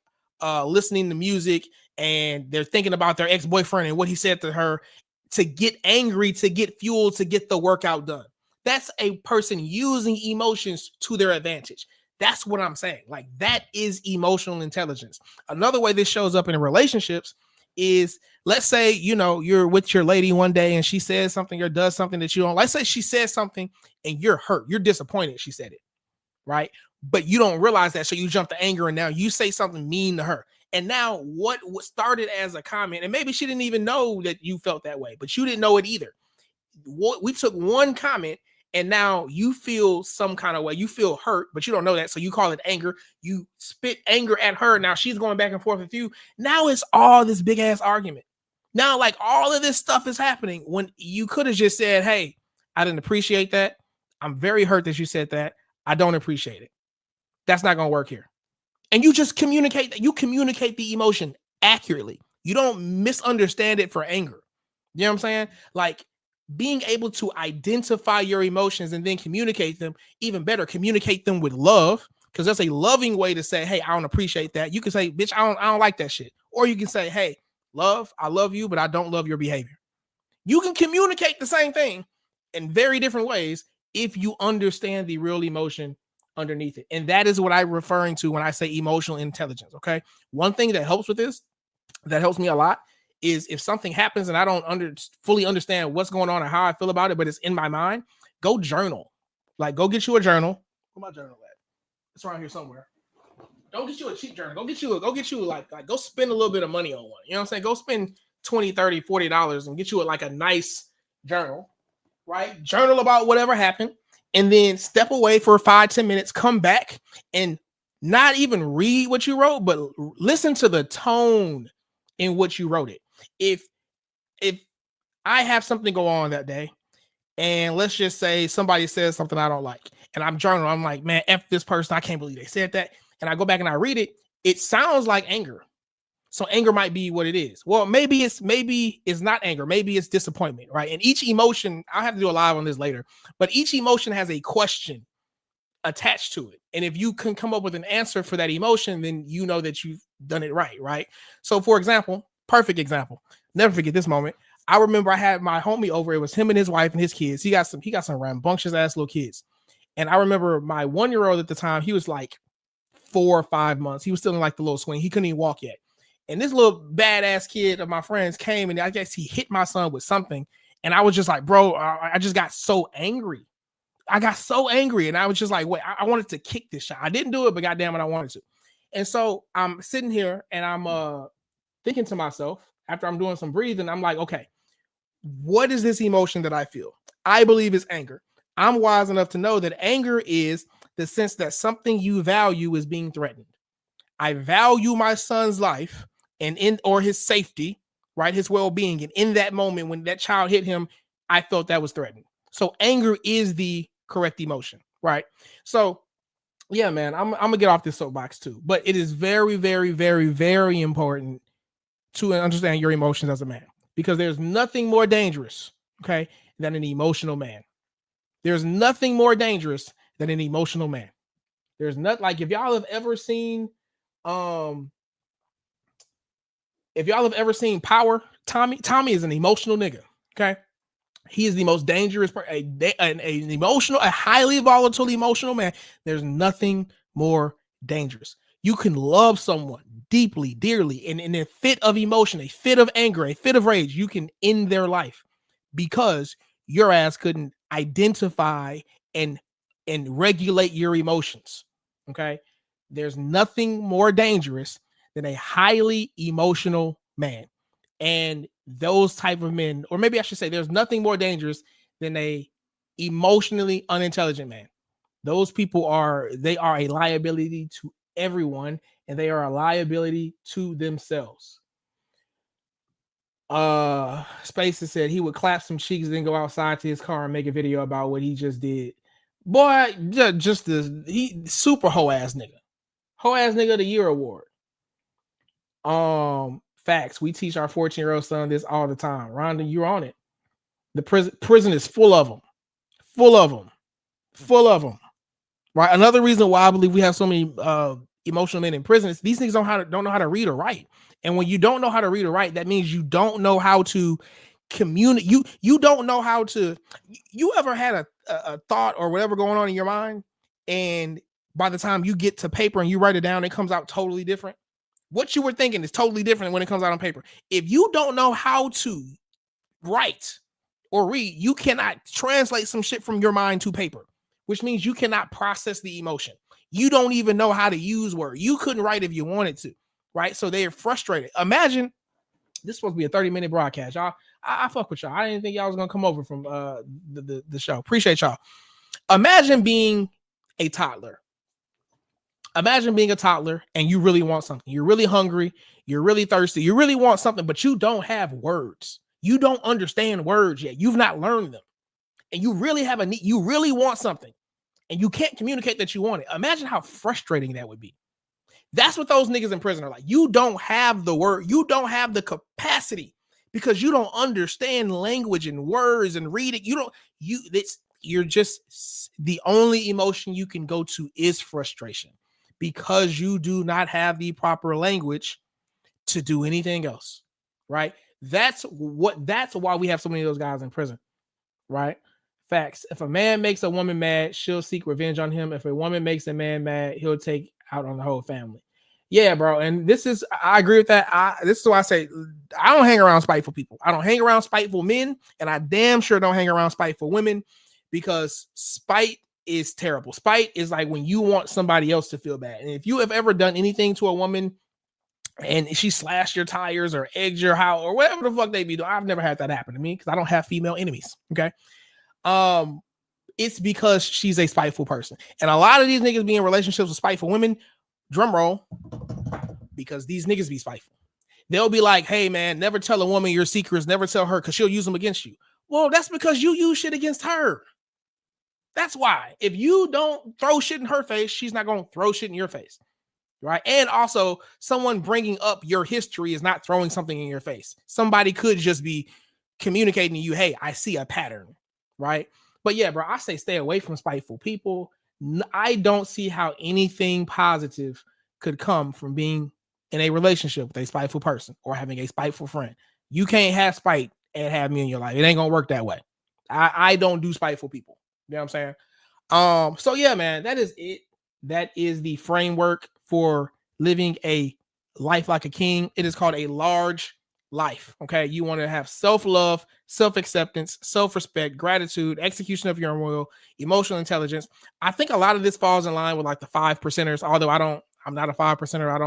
listening to music and they're thinking about their ex-boyfriend and what he said to her to get angry, to get fuel, to get the workout done. That's a person using emotions to their advantage. That's what I'm saying. Like, that is emotional intelligence. Another way this shows up in relationships is, let's say, you're with your lady one day and she says something or does something that you don't. Let's say she says something and you're hurt. You're disappointed she said it, right? But you don't realize that. So you jump to anger and now you say something mean to her. And now what started as a comment, and maybe she didn't even know that you felt that way, but you didn't know it either. We took one comment and now you feel some kind of way. You feel hurt, but you don't know that. So you call it anger. You spit anger at her. Now she's going back and forth with you. Now it's all this big ass argument. Now, like, all of this stuff is happening when you could have just said, hey, I didn't appreciate that. I'm very hurt that you said that. I don't appreciate it. That's not going to work here. And you just communicate that. You communicate the emotion accurately. You don't misunderstand it for anger. You know what I'm saying? Like, being able to identify your emotions and then communicate them, even better, communicate them with love, because that's a loving way to say, hey, I don't appreciate that. You can say, bitch, I don't like that shit. Or you can say, hey, love, I love you, but I don't love your behavior. You can communicate the same thing in very different ways if you understand the real emotion underneath it. And that is what I'm referring to when I say emotional intelligence. Okay. One thing that helps with this, that helps me a lot, is if something happens and I don't fully understand what's going on and how I feel about it, but it's in my mind, go journal. Like, go get you a journal. Where my journal at? It's around here somewhere. Don't get you a cheap journal. Go get you like go spend a little bit of money on one. You know what I'm saying? Go spend $20, $30, $40 and get you a nice journal, right? Journal about whatever happened. And then step away for 5-10 minutes, come back and not even read what you wrote, but listen to the tone in which you wrote it. If I have something go on that day, and let's just say somebody says something I don't like, and I'm journaling, I'm like, man, F this person, I can't believe they said that. And I go back and I read it, it sounds like anger. So anger might be what it is. Well, maybe it's not anger. Maybe it's disappointment, right? And each emotion, I'll have to do a live on this later, but each emotion has a question attached to it. And if you can come up with an answer for that emotion, then you know that you've done it right? So for example, perfect example, never forget this moment. I remember I had my homie over. It was him and his wife and his kids. He got some rambunctious ass little kids. And I remember my 1-year-old at the time, he was like 4 or 5 months. He was still in like the little swing. He couldn't even walk yet. And this little badass kid of my friends came and I guess he hit my son with something. And I was just like, bro, I just got so angry. I got so angry, and I was just like, wait, I wanted to kick this shot. I didn't do it, but goddamn it, I wanted to. And so I'm sitting here and I'm thinking to myself after I'm doing some breathing, I'm like, okay, what is this emotion that I feel? I believe it's anger. I'm wise enough to know that anger is the sense that something you value is being threatened. I value my son's life or his safety, right? His well-being. And in that moment when that child hit him, I felt that was threatened. So anger is the correct emotion, right? So yeah, man, I'm gonna get off this soapbox too. But it is very, very, very, very important to understand your emotions as a man, because there's nothing more dangerous, okay, than an emotional man. There's nothing more dangerous than an emotional man. There's not, like, if y'all have ever seen Power, Tommy is an emotional nigga. Okay. He is the most dangerous person, a highly volatile emotional man. There's nothing more dangerous. You can love someone deeply, dearly, and in a fit of emotion, a fit of anger, a fit of rage, you can end their life because your ass couldn't identify and regulate your emotions. Okay. There's nothing more dangerous than a highly emotional man. And those type of men, or maybe I should say, there's nothing more dangerous than a emotionally unintelligent man. Those people are a liability to everyone, and they are a liability to themselves. Spacer said he would clap some cheeks, then go outside to his car and make a video about what he just did. Boy, he super hoe ass nigga of the year award. Facts. We teach our 14-year-old son this all the time. Rhonda, you're on it. The prison is full of them. Full of them. Right. Another reason why I believe we have so many emotional men in prison is these niggas don't know how to read or write. And when you don't know how to read or write, that means you don't know how to communicate. You don't know how to. You ever had a thought or whatever going on in your mind, and by the time you get to paper and you write it down, it comes out totally different? What you were thinking is totally different when it comes out on paper. If you don't know how to write or read, you cannot translate some shit from your mind to paper, which means you cannot process the emotion. You don't even know how to use words. You couldn't write if you wanted to, right? So they are frustrated. Imagine this is supposed to be a 30-minute broadcast, y'all. I fuck with y'all. I didn't think y'all was gonna come over from the show. Appreciate y'all. Imagine being a toddler. Imagine being a toddler and you really want something. You're really hungry. You're really thirsty. You really want something, but you don't have words. You don't understand words yet. You've not learned them. And you really have a need. You really want something and you can't communicate that you want it. Imagine how frustrating that would be. That's what those niggas in prison are like. You don't have the word. You don't have the capacity because you don't understand language and words and read it. You're just, the only emotion you can go to is frustration because you do not have the proper language to do anything else, right? That's why we have so many of those guys in prison, right? Facts. If a man makes a woman mad, she'll seek revenge on him. If a woman makes a man mad, he'll take out on the whole family. Yeah, bro. And I agree with that. This is why I say I don't hang around spiteful people. I don't hang around spiteful men, and I damn sure don't hang around spiteful women, because spite is terrible. Spite is like when you want somebody else to feel bad. And if you have ever done anything to a woman and she slashed your tires or egged your house or whatever the fuck they be doing, I've never had that happen to me because I don't have female enemies. Okay. It's because she's a spiteful person. And a lot of these niggas be in relationships with spiteful women, drum roll, because these niggas be spiteful. They'll be like, hey man, never tell a woman your secrets, never tell her because she'll use them against you. Well, that's because you use shit against her. That's why. If you don't throw shit in her face, she's not going to throw shit in your face. Right. And also, someone bringing up your history is not throwing something in your face. Somebody could just be communicating to you, hey, I see a pattern. Right. But yeah, bro, I say stay away from spiteful people. I don't see how anything positive could come from being in a relationship with a spiteful person or having a spiteful friend. You can't have spite and have me in your life. It ain't going to work that way. I don't do spiteful people. You know what I'm saying? So yeah, man, that is it. That is the framework for living a life like a king. It is called a large life. Okay. You want to have self-love, self-acceptance, self-respect, gratitude, execution of your own will, emotional intelligence. I think a lot of this falls in line with like the 5%ers, although I'm not a 5%er. I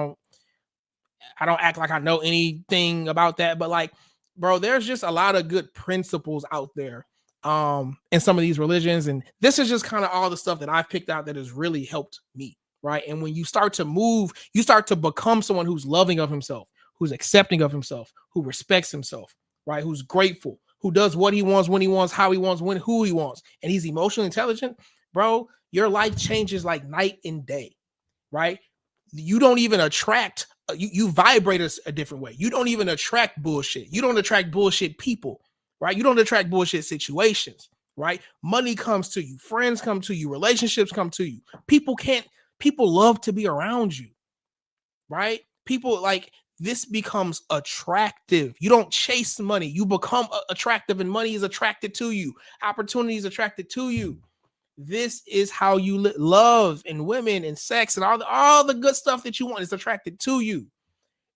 don't act like I know anything about that, but like, bro, there's just a lot of good principles out there in some of these religions. And this is just kind of all the stuff that I've picked out that has really helped me. Right. And when you start to move, you start to become someone who's loving of himself, who's accepting of himself, who respects himself, right? Who's grateful, who does what he wants, when he wants, how he wants, when, who he wants, and he's emotionally intelligent, bro, your life changes like night and day, right? You don't even attract, you vibrate a different way. You don't even attract bullshit. You don't attract bullshit people, right? You don't attract bullshit situations, right? Money comes to you, friends come to you, relationships come to you. People love to be around you, right? People like this becomes attractive. You don't chase money. You become attractive and money is attracted to you. Opportunity is attracted to you. This is how you love and women and sex and all the good stuff that you want is attracted to you.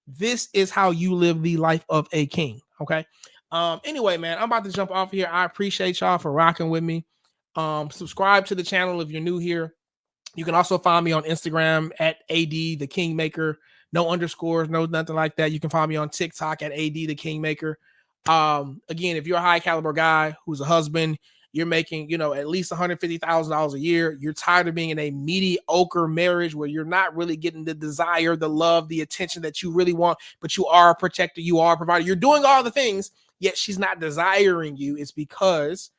This is how you live the life of a king. Okay. Anyway, man, I'm about to jump off here. I appreciate y'all for rocking with me. Subscribe to the channel if you're new here. You can also find me on Instagram at AD the Kingmaker. No underscores, no nothing like that. You can find me on TikTok at AD the Kingmaker. Again, if you're a high caliber guy who's a husband, you're making, at least $150,000 a year. You're tired of being in a mediocre marriage where you're not really getting the desire, the love, the attention that you really want, but you are a protector, you are a provider. You're doing all the things, yet she's not desiring you. It's because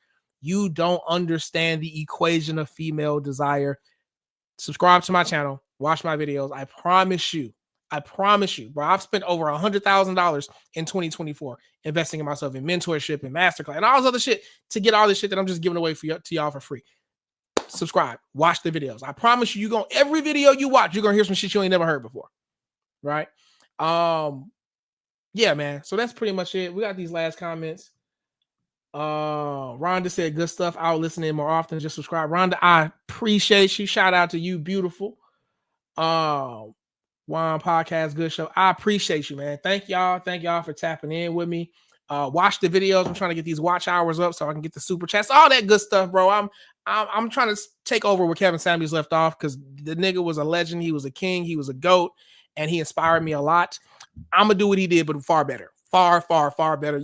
you don't understand the equation of female desire. Subscribe to my channel, watch my videos. I promise you, bro, I've spent over $100,000 in 2024 investing in myself in mentorship and masterclass and all this other shit to get all this shit that I'm just giving away to y'all for free. Subscribe, watch the videos. I promise you, every video you watch, you're gonna hear some shit you ain't never heard before. Right? Yeah, man. So that's pretty much it. We got these last comments. Rhonda said good stuff. I'll listen in more often. Just subscribe. Rhonda, I appreciate you. Shout out to you, beautiful. Juan Podcast, good show. I appreciate you, man. Thank y'all for tapping in with me. Watch the videos. I'm trying to get these watch hours up so I can get the super chats, all that good stuff, bro. I'm trying to take over where Kevin Samuels left off because the nigga was a legend. He was a king. He was a GOAT, and he inspired me a lot. I'm gonna do what he did, but far better, far better.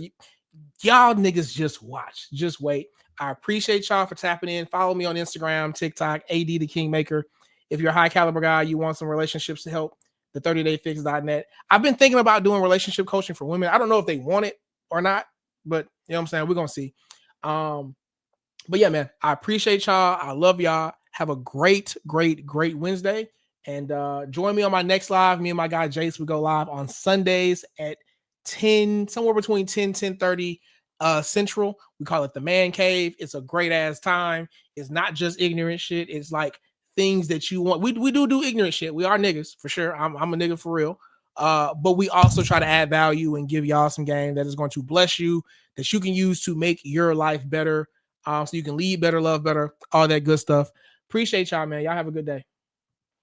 Y'all niggas just watch, just wait. I appreciate y'all for tapping in. Follow me on Instagram, TikTok, AD the Kingmaker. If you're a high caliber guy, you want some relationships to help, the 30dayfix.net. I've been thinking about doing relationship coaching for women. I don't know if they want it or not, but you know what I'm saying? We're going to see. But yeah, man, I appreciate y'all. I love y'all. Have a great Wednesday. And join me on my next live. Me and my guy Jace, we go live on Sundays at 10, somewhere between 10:30 Central. We call it the Man Cave. It's a great ass time. It's not just ignorant shit. It's like things that you want. We do ignorant shit. We are niggas for sure. I'm a nigga for real. But we also try to add value and give y'all some game that is going to bless you, that you can use to make your life better. So you can lead better, love better, all that good stuff. Appreciate y'all, man. Y'all have a good day.